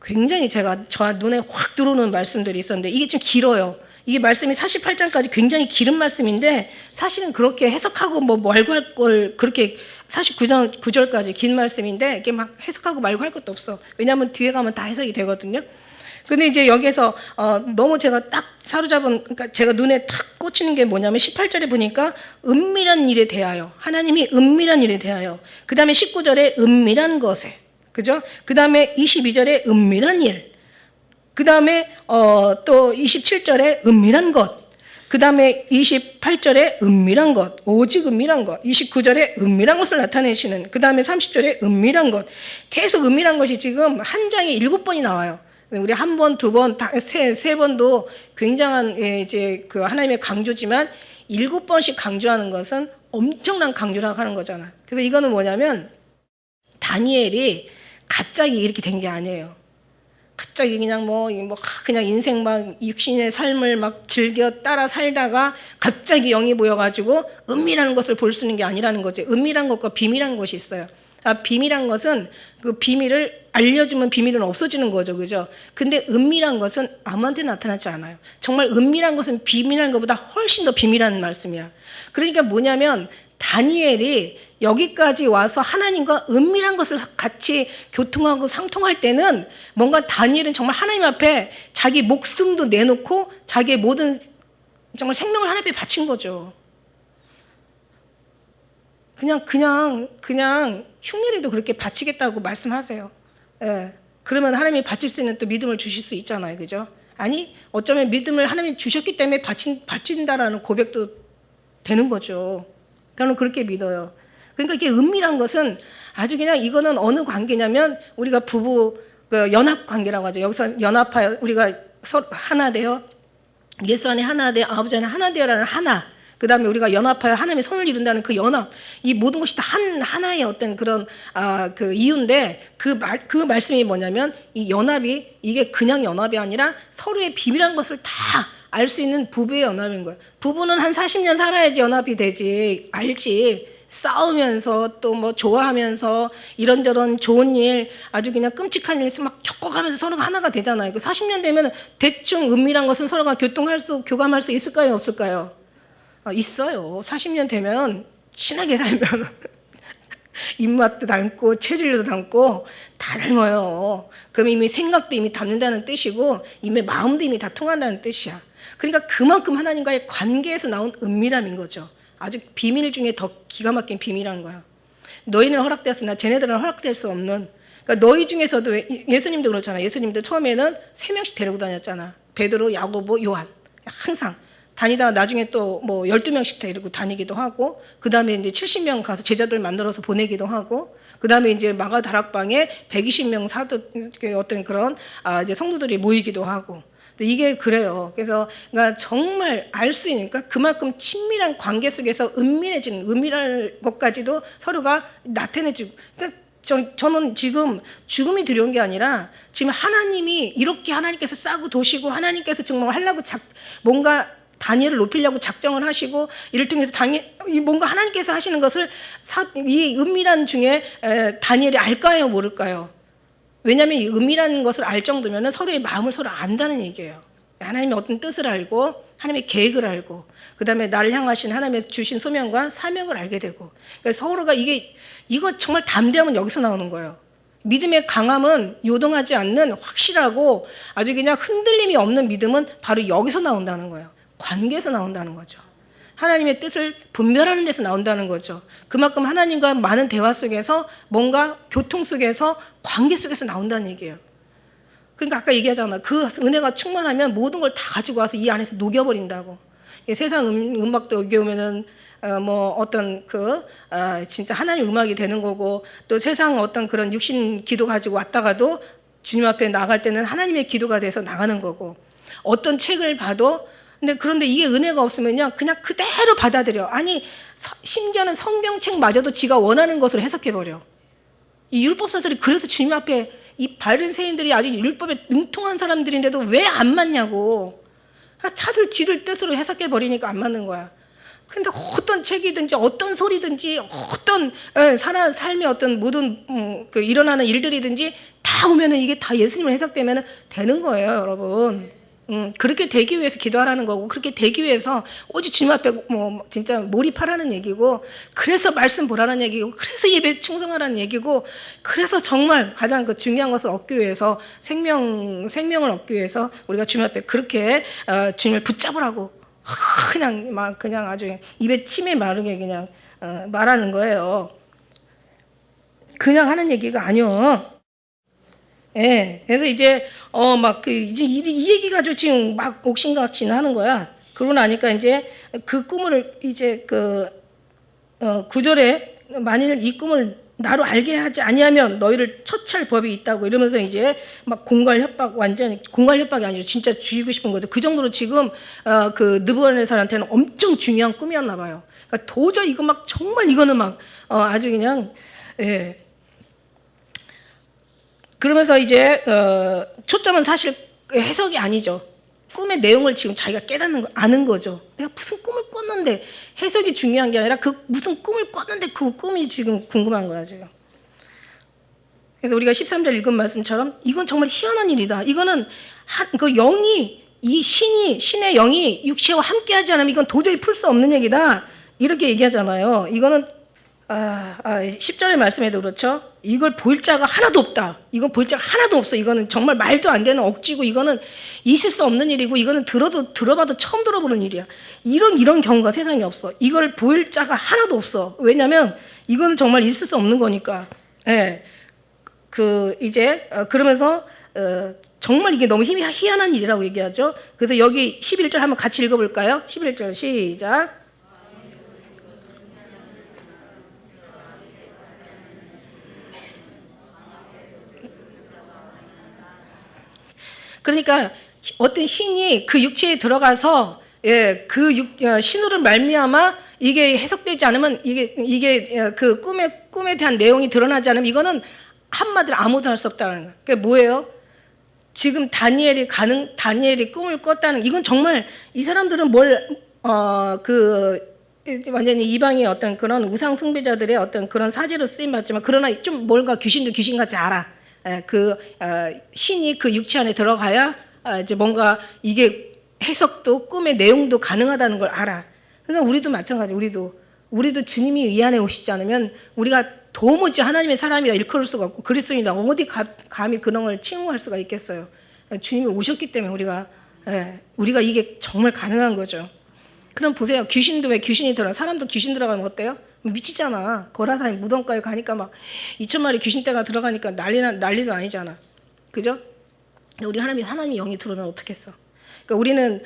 굉장히 저 눈에 확 들어오는 말씀들이 있었는데, 이게 좀 길어요. 이게 말씀이 48장까지 굉장히 길은 말씀인데, 사실은 그렇게 해석하고 말고 할 걸, 그렇게 49절까지 긴 말씀인데 이렇게 막 해석하고 말고 할 것도 없어. 왜냐하면 뒤에 가면 다 해석이 되거든요. 근데 이제 여기서 너무 제가 딱 사로잡은, 그러니까 제가 눈에 탁 꽂히는 게 뭐냐면 18절에 보니까 은밀한 일에 대하여, 하나님이 은밀한 일에 대하여, 그 다음에 19절에 은밀한 것에, 그죠? 그 다음에 22절에 은밀한 일, 그 다음에 또 27절에 은밀한 것, 그 다음에 28절에 은밀한 것, 오직 은밀한 것, 29절에 은밀한 것을 나타내시는, 그 다음에 30절에 은밀한 것, 계속 은밀한 것이 지금 한 장에 7번이 나와요. 우리 한 번, 두 번, 세 번도 굉장한 이제 하나님의 강조지만 7번씩 강조하는 것은 엄청난 강조라고 하는 거잖아. 그래서 이거는 뭐냐면 다니엘이 갑자기 이렇게 된 게 아니에요. 갑자기 그냥 그냥 인생 막 육신의 삶을 막 즐겨 따라 살다가 갑자기 영이 보여가지고 은밀한 것을 볼 수 있는 게 아니라는 거지. 은밀한 것과 비밀한 것이 있어요. 비밀한 것은 그 비밀을 알려주면 비밀은 없어지는 거죠, 그죠? 근데 은밀한 것은 아무한테 나타나지 않아요. 정말 은밀한 것은 비밀한 것보다 훨씬 더 비밀한 말씀이야. 그러니까 뭐냐면 다니엘이 여기까지 와서 하나님과 은밀한 것을 같이 교통하고 상통할 때는 뭔가 다니엘은 정말 하나님 앞에 자기 목숨도 내놓고 자기의 모든 정말 생명을 하나님 앞에 바친 거죠. 그냥 흉내라도 그렇게 바치겠다고 말씀하세요. 예. 그러면 하나님이 바칠 수 있는 또 믿음을 주실 수 있잖아요. 그죠? 아니, 어쩌면 믿음을 하나님이 주셨기 때문에 바친다라는 고백도 되는 거죠. 저는 그렇게 믿어요. 그러니까 이게 은밀한 것은 아주 그냥 이거는 어느 관계냐면 우리가 부부 연합 관계라고 하죠. 여기서 연합하여 우리가 서로 하나 되어 예수 안에 하나 되어 아버지 안에 하나 되어라는 하나. 그 다음에 우리가 연합하여 하나님의 손을 이룬다는 그 연합, 이 모든 것이 다 하나의 어떤 그런, 그 이유인데, 그 말씀이 뭐냐면, 이 연합이, 이게 그냥 연합이 아니라 서로의 비밀한 것을 다 알 수 있는 부부의 연합인 거예요. 부부는 한 40년 살아야지 연합이 되지, 알지. 싸우면서 또 뭐 좋아하면서 이런저런 좋은 일, 아주 그냥 끔찍한 일 막 겪어가면서 서로가 하나가 되잖아요. 그 40년 되면 대충 은밀한 것은 서로가 교감할 수 있을까요? 없을까요? 있어요. 40년 되면 친하게 살면 입맛도 닮고 체질도 닮고 다 닮아요. 그럼 이미 생각도 이미 닮는다는 뜻이고 이미 마음도 이미 다 통한다는 뜻이야. 그러니까 그만큼 하나님과의 관계에서 나온 은밀함인 거죠. 아주 비밀 중에 더 기가 막힌 비밀한 거야. 너희는 허락되었으나 쟤네들은 허락될 수 없는. 그러니까 너희 중에서도 예수님도 그렇잖아. 예수님도 처음에는 3명씩 데리고 다녔잖아. 베드로, 야고보, 요한. 항상. 다니다가 나중에 또 뭐 12명씩 데리고 다니기도 하고, 그 다음에 이제 70명 가서 제자들 만들어서 보내기도 하고, 그 다음에 이제 마가 다락방에 120명 어떤 그런, 이제 성도들이 모이기도 하고. 이게 그래요. 그래서, 그러니까 정말 알 수 있으니까 그만큼 친밀한 관계 속에서 은밀한 것까지도 서로가 나타내주고. 그러니까 저는 지금 죽음이 두려운 게 아니라 지금 하나님이 이렇게 하나님께서 싸고 도시고 하나님께서 정말 하려고 뭔가 다니엘을 높이려고 작정을 하시고 이를 통해서 뭔가 하나님께서 하시는 것을 이 은밀한 중에 다니엘이 알까요, 모를까요? 왜냐하면 이 은밀한 것을 알 정도면 서로의 마음을 서로 안다는 얘기예요. 하나님의 어떤 뜻을 알고 하나님의 계획을 알고 그 다음에 나를 향하신 하나님의 주신 소명과 사명을 알게 되고, 그러니까 서로가 이거 정말 담대함은 여기서 나오는 거예요. 믿음의 강함은 요동하지 않는 확실하고 아주 그냥 흔들림이 없는 믿음은 바로 여기서 나온다는 거예요. 관계에서 나온다는 거죠. 하나님의 뜻을 분별하는 데서 나온다는 거죠. 그만큼 하나님과 많은 대화 속에서 뭔가 교통 속에서 관계 속에서 나온다는 얘기예요. 그러니까 아까 얘기하잖아. 그 은혜가 충만하면 모든 걸 다 가지고 와서 이 안에서 녹여버린다고. 세상 음악도 여기 오면은 뭐 어떤 진짜 하나님 음악이 되는 거고, 또 세상 어떤 그런 육신 기도 가지고 왔다가도 주님 앞에 나갈 때는 하나님의 기도가 돼서 나가는 거고, 어떤 책을 봐도 그런데 이게 은혜가 없으면요 그냥 그대로 받아들여. 아니 심지어는 성경책마저도 지가 원하는 것을 해석해버려. 이 율법사들이 그래서 주님 앞에 이 바리새인들이 아주 율법에 능통한 사람들인데도 왜 안 맞냐고. 다들 지들 뜻으로 해석해버리니까 안 맞는 거야. 근데 어떤 책이든지 어떤 소리든지 어떤 삶의 어떤 모든 일어나는 일들이든지 다 오면은 이게 다 예수님으로 해석되면 되는 거예요, 여러분. 그렇게 되기 위해서 기도하라는 거고, 그렇게 되기 위해서 오직 주님 앞에 뭐 진짜 몰입하라는 얘기고, 그래서 말씀 보라는 얘기고, 그래서 예배 충성하라는 얘기고, 그래서 정말 가장 중요한 것을 얻기 위해서 생명을 얻기 위해서 우리가 주님 앞에 그렇게 주님을 붙잡으라고 그냥 아주 입에 침이 마르게 그냥 말하는 거예요. 그냥 하는 얘기가 아니요. 예, 그래서 이제 이제 이 얘기 가지고 지금 막 옥신각신 하는 거야. 그러고 나니까 이제 그 꿈을 이제 9절에 만일 이 꿈을 나로 알게 하지 아니하면 너희를 처치할 법이 있다고 이러면서 이제 막 공갈 협박, 완전히 공갈 협박이 아니죠. 진짜 죽이고 싶은 거죠. 그 정도로 지금 느부갓네살한테는 엄청 중요한 꿈이었나 봐요. 그러니까 도저히 이거 막 정말 이거는 막 아주 그냥 예. 그러면서 이제 초점은 사실 해석이 아니죠. 꿈의 내용을 지금 자기가 깨닫는 거 아는 거죠. 내가 무슨 꿈을 꿨는데 해석이 중요한 게 아니라 그 무슨 꿈을 꿨는데 그 꿈이 지금 궁금한 거야 지금. 그래서 우리가 13절 읽은 말씀처럼 이건 정말 희한한 일이다. 이거는 그 영이 이 신의 영이 육체와 함께하지 않으면 이건 도저히 풀 수 없는 얘기다. 이렇게 얘기하잖아요. 이거는 10절의 말씀에도 그렇죠. 이걸 보일 자가 하나도 없다. 이건 보일 자가 하나도 없어. 이거는 정말 말도 안 되는 억지고 이거는 있을 수 없는 일이고 이거는 들어봐도 처음 들어보는 일이야. 이런 경우가 세상에 없어. 이걸 보일 자가 하나도 없어. 왜냐하면 이거는 정말 있을 수 없는 거니까. 예. 그러면서 정말 이게 너무 희한한 일이라고 얘기하죠. 그래서 여기 11절 한번 같이 읽어볼까요? 11절 시작. 그러니까 어떤 신이 그 육체에 들어가서 신으로 말미암아 이게 해석되지 않으면 이게 그 꿈에 대한 내용이 드러나지 않으면 이거는 한마디로 아무도 할 수 없다는 거예요. 그게 뭐예요? 지금 다니엘이 꿈을 꿨다는 이건 정말 이 사람들은 완전히 이방의 어떤 그런 우상 숭배자들의 어떤 그런 사제로 쓰임 받지만 그러나 좀 뭔가 귀신도 귀신같이 알아. 신이 그 육체 안에 들어가야 이제 뭔가 이게 해석도 꿈의 내용도 가능하다는 걸 알아. 그러니까 우리도 마찬가지. 우리도 주님이 이 안에 오시지 않으면 우리가 도무지 하나님의 사람이라 일컬을 수가 없고 그리스도인이라 어디 감히 그런 걸 칭호할 수가 있겠어요. 주님이 오셨기 때문에 우리가 이게 정말 가능한 거죠. 그럼 보세요. 귀신도 왜 귀신이 사람도 귀신 들어가면 어때요? 미치잖아. 거라산 무덤가에 가니까 막 2,000마리 귀신떼가 들어가니까 난리도 아니잖아. 그죠? 우리 하나님의 영이 들어오면 어떻겠어? 그러니까 우리는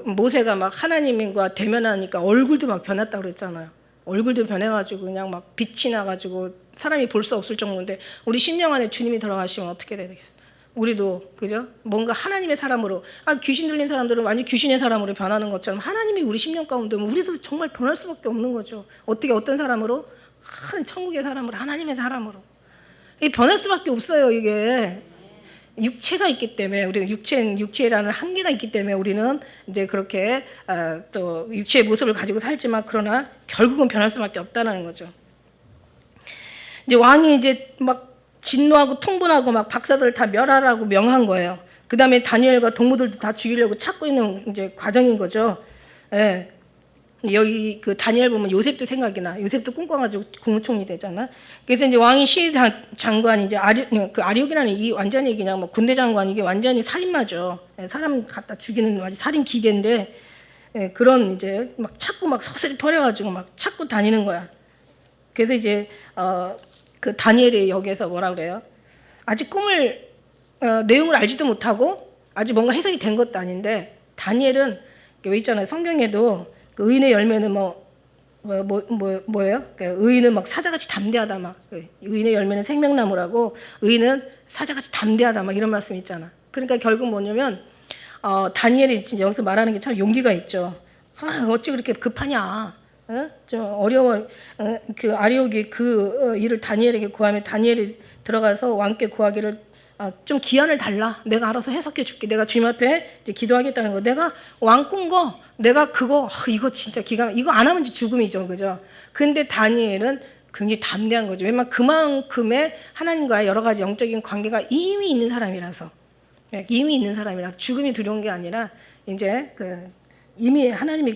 모세가 막 하나님과 대면하니까 얼굴도 막 변했다고 그랬잖아요. 얼굴도 변해가지고 그냥 막 빛이 나가지고 사람이 볼 수 없을 정도인데 우리 심령 안에 주님이 들어가시면 어떻게 되겠어? 우리도 그죠? 뭔가 하나님의 사람으로 귀신 들린 사람들은 완전 귀신의 사람으로 변하는 것처럼 하나님이 우리 심령 가운데 우리도 정말 변할 수밖에 없는 거죠. 어떤 사람으로? 천국의 사람으로 하나님의 사람으로 이게 변할 수밖에 없어요. 이게 육체가 있기 때문에 우리는 육체라는 한계가 있기 때문에 우리는 이제 그렇게 또 육체의 모습을 가지고 살지만 그러나 결국은 변할 수밖에 없다는 거죠. 이제 왕이 이제 막 진노하고 통분하고 막 박사들을 다 멸하라고 명한 거예요. 그 다음에 다니엘과 동무들도 다 죽이려고 찾고 있는 이제 과정인 거죠. 예. 여기 그 다니엘 보면 요셉도 생각이 나. 요셉도 꿈꿔가지고 국무총리 되잖아. 그래서 이제 왕이 시위 장관이 이제 아리옥이라는 이 완전히 그냥 뭐 군대 장관 이게 완전히 살인마죠. 사람 갖다 죽이는 완전 살인 기계인데 그런 이제 막 찾고 막 서슬이 버려가지고 막 찾고 다니는 거야. 그래서 이제 그 다니엘이 여기에서 뭐라 그래요? 아직 꿈을 내용을 알지도 못하고 아직 뭔가 해석이 된 것도 아닌데 다니엘은 왜 있잖아요. 성경에도 그 의인의 열매는 뭐예요? 의인은 막 사자같이 담대하다 막 의인의 열매는 생명나무라고 의인은 사자같이 담대하다 막 이런 말씀 있잖아. 그러니까 결국 뭐냐면 다니엘이 진짜 여기서 말하는 게 참 용기가 있죠. 어찌 그렇게 급하냐? 좀 어려워. 그 아리옥이 그 일을 다니엘에게 구하면 다니엘이 들어가서 왕께 구하기를 좀 기한을 달라. 내가 알아서 해석해 줄게. 내가 주님 앞에 이제 기도하겠다는 거. 내가 왕 꾼 거, 내가 그거 이거 진짜 이거 안 하면 죽음이죠, 그죠? 근데 다니엘은 굉장히 담대한 거죠. 왜냐면 그만큼의 하나님과의 여러 가지 영적인 관계가 이미 있는 사람이라서, 죽음이 두려운 게 아니라 이제 이미 하나님이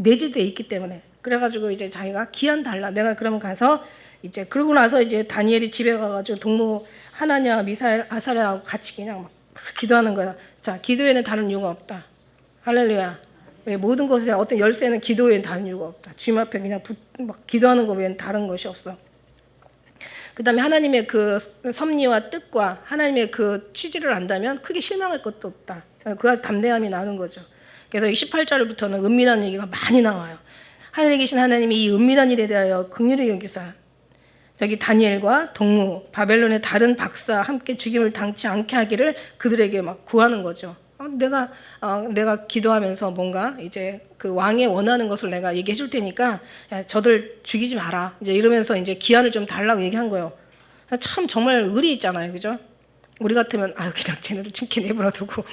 내재되어 있기 때문에 그래가지고 이제 자기가 기한 달라. 내가 그러면 가서 이제 그러고 나서 이제 다니엘이 집에 가가지고 동무 하나냐 미사엘 아사랴하고 같이 그냥 막 기도하는 거야. 자, 기도에는 다른 이유가 없다. 할렐루야. 모든 것에 어떤 열쇠는 기도에는 다른 이유가 없다. 주님 앞에 그냥 막 기도하는 거 외에는 다른 것이 없어. 그 다음에 하나님의 그 섭리와 뜻과 하나님의 그 취지를 안다면 크게 실망할 것도 없다. 그가 담대함이 나는 거죠. 그래서 18절부터는 은밀한 얘기가 많이 나와요. 하늘에 계신 하나님이 이 은밀한 일에 대하여 긍휼히 여기사 저기 다니엘과 동무 바벨론의 다른 박사 함께 죽임을 당치 않게 하기를 그들에게 막 구하는 거죠. 내가 기도하면서 뭔가 이제 그 왕의 원하는 것을 내가 얘기해 줄 테니까 야, 저들 죽이지 마라. 이제 이러면서 이제 기한을 좀 달라고 얘기한 거예요. 참 정말 의리 있잖아요, 그죠? 우리 같으면 그냥 쟤네들 춤게 내버려두고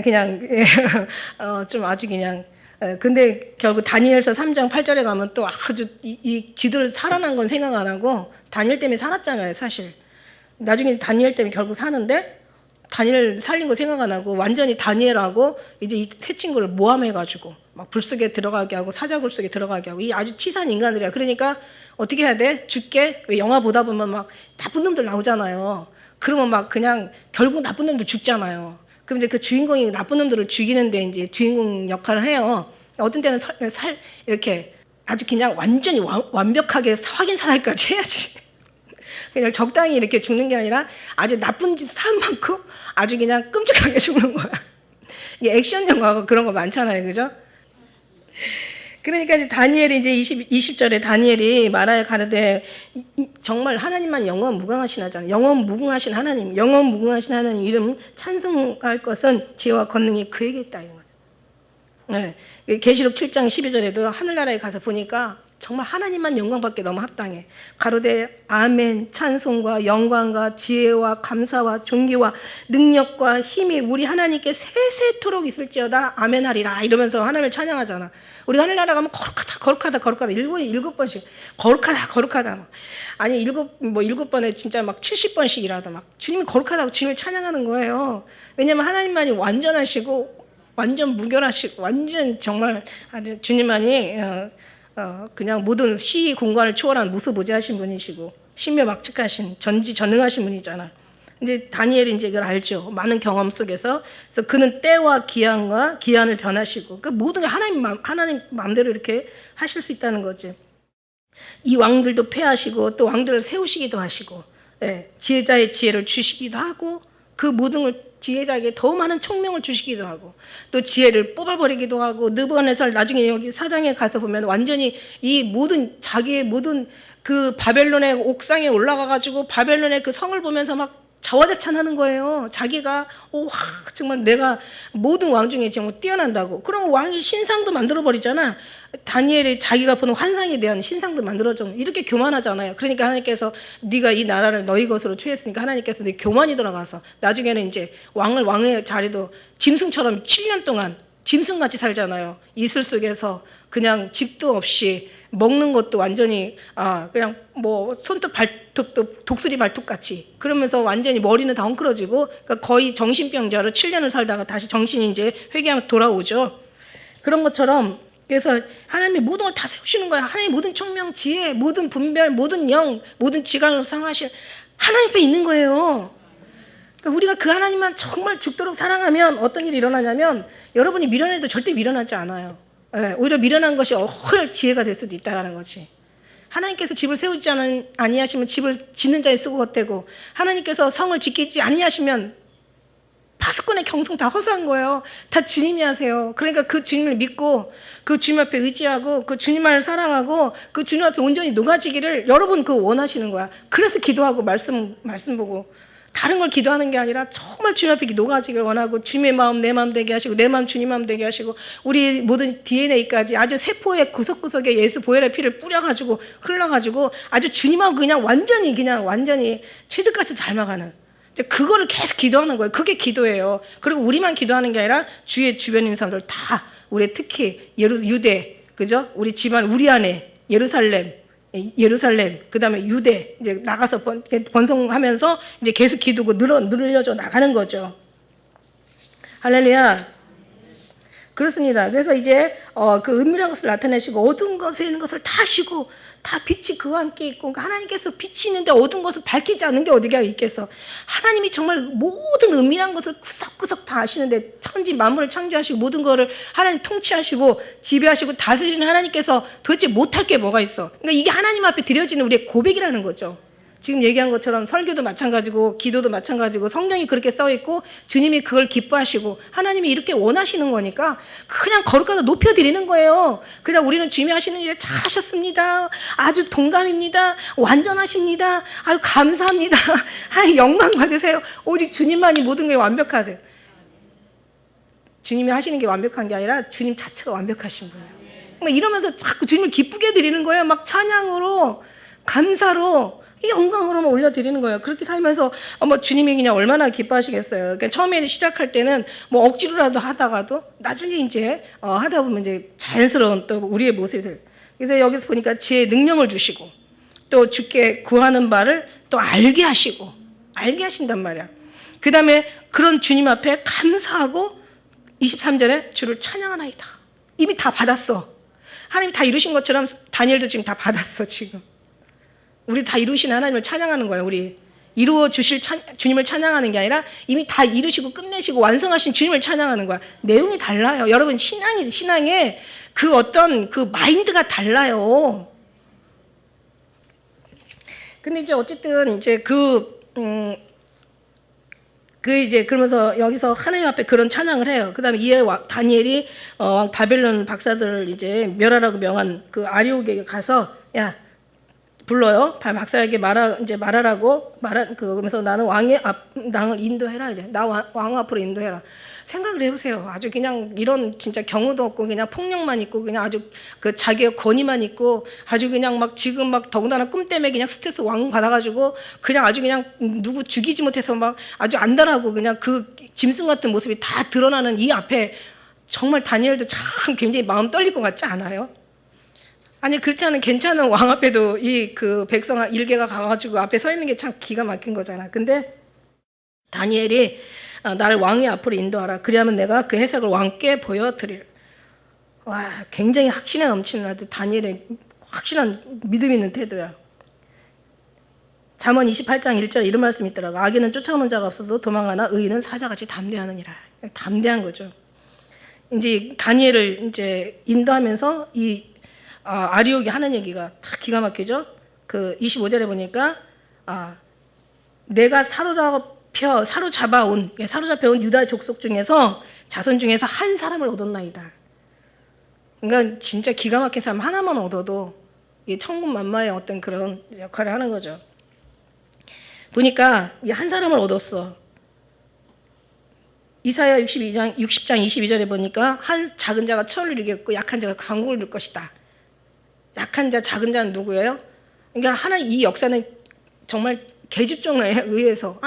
그냥 좀 아주 그냥. 근데 결국 다니엘서 3장 8절에 가면 또 아주 이 지들 살아난 건 생각 안 하고 다니엘 때문에 살았잖아요, 사실. 나중에 다니엘 때문에 결국 사는데 다니엘 살린 거 생각 안 하고 완전히 다니엘하고 이제 이 세 친구를 모함해가지고 막 불 속에 들어가게 하고 사자굴 속에 들어가게 하고 이 아주 치사한 인간들이야. 그러니까 어떻게 해야 돼? 죽게? 왜 영화 보다 보면 막 나쁜 놈들 나오잖아요. 그러면 막 그냥 결국 나쁜 놈들 죽잖아요. 그럼 이제 그 주인공이 나쁜 놈들을 죽이는데 이제 주인공 역할을 해요. 어떤 때는 이렇게 아주 그냥 완전히 완벽하게 확인 사살까지 해야지. 그냥 적당히 이렇게 죽는 게 아니라 아주 나쁜 짓 한 만큼 아주 그냥 끔찍하게 죽는 거야. 이게 액션 영화가 그런 거 많잖아요, 그죠? 그러니까 이제 다니엘이 이제 20절에 다니엘이 말하여 가르되 정말 하나님만 영원 무궁하신 하잖아요. 영원 무궁하신 하나님, 영원 무궁하신 하나님 이름 찬송할 것은 지혜와 권능이 그에게 있다 이런 거죠. 네. 계시록 7장 12절에도 하늘나라에 가서 보니까 정말 하나님만 영광받기 너무 합당해. 가로되 아멘 찬송과 영광과 지혜와 감사와 존귀와 능력과 힘이 우리 하나님께 세세토록 있을지어다 아멘 하리라 이러면서 하나님을 찬양하잖아. 우리 하늘나라 가면 거룩하다 일곱 번씩 거룩하다 아니 일곱 번에 진짜 막 70번씩이라도 막 주님이 거룩하다고 주님을 찬양하는 거예요. 왜냐면 하나님만이 완전하시고 완전 무결하시고 완전 정말 아주 주님만이 그냥 모든 시 공간을 초월한 무수무지하신 분이시고 신묘막측하신 전지전능하신 분이잖아요. 근데 다니엘이 이제 이걸 알죠. 많은 경험 속에서. 그래서 그는 때와 기한과 기한을 변하시고 그 모든 게 하나님 마음대로 이렇게 하실 수 있다는 거지. 이 왕들도 패하시고 또 왕들을 세우시기도 하시고 지혜자의 지혜를 주시기도 하고 그 모든 걸 지혜자에게 더 많은 총명을 주시기도 하고 또 지혜를 뽑아버리기도 하고 느부갓네살 나중에 여기 사장에 가서 보면 완전히 이 모든 자기의 모든 그 바벨론의 옥상에 올라가가지고 바벨론의 그 성을 보면서 막 자화자찬하는 거예요. 자기가 정말 내가 모든 왕 중에 정말 뛰어난다고. 그럼 왕이 신상도 만들어버리잖아. 다니엘이 자기가 보는 환상에 대한 신상도 만들어줘. 이렇게 교만하잖아요. 그러니까 하나님께서 네가 이 나라를 너희 것으로 취했으니까 하나님께서 네 교만이 들어가서 나중에는 이제 왕의 자리도 짐승처럼 7년 동안 짐승같이 살잖아요. 이슬 속에서 그냥 집도 없이 먹는 것도 완전히 그냥 뭐 손톱 발톱도 독수리 발톱 같이 그러면서 완전히 머리는 다 엉클어지고 그러니까 거의 정신병자로 7년을 살다가 다시 정신이 이제 회개하면서 돌아오죠. 그런 것처럼 그래서 하나님이 모든 걸 다 세우시는 거야. 하나님의 모든 총명, 지혜, 모든 분별, 모든 영, 모든 지각을 상하신 하나님 앞에 있는 거예요. 그러니까 우리가 그 하나님만 정말 죽도록 사랑하면 어떤 일이 일어나냐면 여러분이 미련해도 절대 미련하지 않아요. 오히려 미련한 것이 훨 지혜가 될 수도 있다는 거지. 하나님께서 집을 세우지 아니하시면 집을 짓는 자에 쓰고 헛되고 하나님께서 성을 지키지 아니하시면 파수꾼의 경성 다 허수한 거예요. 다 주님이 하세요. 그러니까 그 주님을 믿고 그 주님 앞에 의지하고 그 주님만을 사랑하고 그 주님 앞에 온전히 녹아지기를 여러분 그 원하시는 거야. 그래서 기도하고 말씀 보고 다른 걸 기도하는 게 아니라 정말 주님 앞에 녹아지길 원하고 주님의 마음 내 마음 되게 하시고 내 마음 주님 마음 되게 하시고 우리 모든 DNA까지 아주 세포의 구석구석에 예수 보혈의 피를 뿌려가지고 흘러가지고 아주 주님하고 그냥 완전히 최저까지 닮아가는 그거를 계속 기도하는 거예요. 그게 기도예요. 그리고 우리만 기도하는 게 아니라 주위에 주변에 있는 사람들 다 우리 특히 유대 그죠? 우리 집안 우리 안에 예루살렘 그다음에 유대 이제 나가서 번성하면서 이제 계속 기도고 늘려져 나가는 거죠. 할렐루야. 그렇습니다. 그래서 이제 그 은밀한 것을 나타내시고 어두운 것에 있는 것을 다 아시고 다 빛이 그와 함께 있고 그러니까 하나님께서 빛이 있는데 어두운 것을 밝히지 않는 게 어디가 있겠어. 하나님이 정말 모든 은밀한 것을 구석구석 다 아시는데 천지 만물을 창조하시고 모든 거를 하나님 통치하시고 지배하시고 다스리는 하나님께서 도대체 못할 게 뭐가 있어. 그러니까 이게 하나님 앞에 드려지는 우리의 고백이라는 거죠. 지금 얘기한 것처럼 설교도 마찬가지고 기도도 마찬가지고 성경이 그렇게 써있고 주님이 그걸 기뻐하시고 하나님이 이렇게 원하시는 거니까 그냥 거룩하게 높여드리는 거예요. 그냥 우리는 주님이 하시는 일을 잘하셨습니다. 아주 동감입니다. 완전하십니다. 아유 감사합니다. 아유 영광 받으세요. 오직 주님만이 모든 게 완벽하세요. 주님이 하시는 게 완벽한 게 아니라 주님 자체가 완벽하신 분이에요. 막 이러면서 자꾸 주님을 기쁘게 드리는 거예요. 막 찬양으로 감사로 이 영광으로만 올려드리는 거예요. 그렇게 살면서 뭐 주님이 그냥 얼마나 기뻐하시겠어요. 그러니까 처음에 시작할 때는 뭐 억지로라도 하다가도 나중에 이제 하다 보면 이제 자연스러운 또 우리의 모습들. 그래서 여기서 보니까 지혜의 능력을 주시고 또 주께 구하는 바를 또 알게 하신단 말이야. 그 다음에 그런 주님 앞에 감사하고 23절에 주를 찬양하나이다. 이미 다 받았어. 하나님이 다 이루신 것처럼 다니엘도 지금 다 받았어. 지금 우리 다 이루신 하나님을 찬양하는 거예요. 우리 이루어 주실 주님을 찬양하는 게 아니라 이미 다 이루시고 끝내시고 완성하신 주님을 찬양하는 거야. 내용이 달라요. 여러분 신앙의 그 어떤 그 마인드가 달라요. 근데 이제 어쨌든 이제 이제 그러면서 여기서 하나님 앞에 그런 찬양을 해요. 그다음에 이에 다니엘이 바벨론 박사들을 이제 멸하라고 명한 그 아리옥에게 가서 야 불러요. 박사에게 말하라고 그러면서 나는 왕을 인도해라 이래. 나 왕 앞으로 인도해라. 생각을 해보세요. 아주 그냥 이런 진짜 경우도 없고 그냥 폭력만 있고 그냥 아주 그 자기의 권위만 있고 아주 그냥 막 지금 막 더군다나 꿈 때문에 그냥 스트레스 왕 받아가지고 그냥 아주 그냥 누구 죽이지 못해서 막 아주 안달하고 그냥 그 짐승 같은 모습이 다 드러나는 이 앞에 정말 다니엘도 참 굉장히 마음 떨릴 것 같지 않아요? 아니 그렇지 않은 괜찮은 왕 앞에도 이 그 백성 일개가 가가지고 앞에 서 있는 게 참 기가 막힌 거잖아. 근데 다니엘이 나를 왕의 앞으로 인도하라. 그리하면 내가 그 해석을 왕께 보여드리라. 와, 굉장히 확신에 넘치는 아주 다니엘의 확실한 믿음 있는 태도야. 잠언 28장 1절에 이런 말씀이 있더라고. 악인은 쫓아오는 자가 없어도 도망가나 의인은 사자같이 담대하느니라. 담대한 거죠. 이제 다니엘을 이제 인도하면서 이 아리옥이 하는 얘기가 다 기가 막히죠. 그 25절에 보니까 내가 사로잡아온 유다 족속 중에서 자손 중에서 한 사람을 얻었나이다. 그러니까 진짜 기가 막힌 사람 하나만 얻어도 이 천군만마의 어떤 그런 역할을 하는 거죠. 보니까 이 한 사람을 얻었어. 이사야 60장 22절에 보니까 한 작은 자가 철을 이루겠고 약한 자가 강국을 이룰 것이다. 약한 자, 작은 자는 누구예요? 그러니까 이 역사는 정말 계집종에 의해서,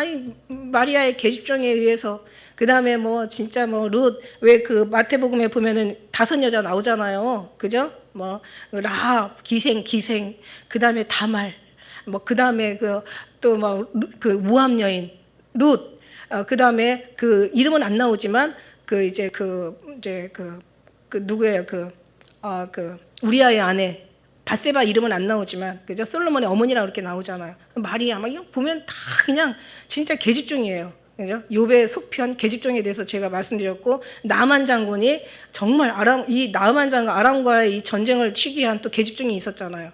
마리아의 계집종에 의해서, 그 다음에 뭐 진짜 뭐 룻, 왜 그 마태복음에 보면은 5 여자 나오잖아요, 그죠? 뭐 라합, 기생, 그 다음에 다말, 뭐 그 다음에 또 뭐 그 모압 여인 룻, 그 다음에 그 이름은 안 나오지만 누구예요? 우리아의 아내. 바세바 이름은 안 나오지만 그죠? 솔로몬의 어머니라고 이렇게 나오잖아요. 마리아 막 이거 보면 다 그냥 진짜 계집종이에요. 그죠? 욥의 속편 계집종에 대해서 제가 말씀드렸고 나만 장군이 정말 나만 장군 아람과의 이 전쟁을 치기 위한 또 계집종이 있었잖아요.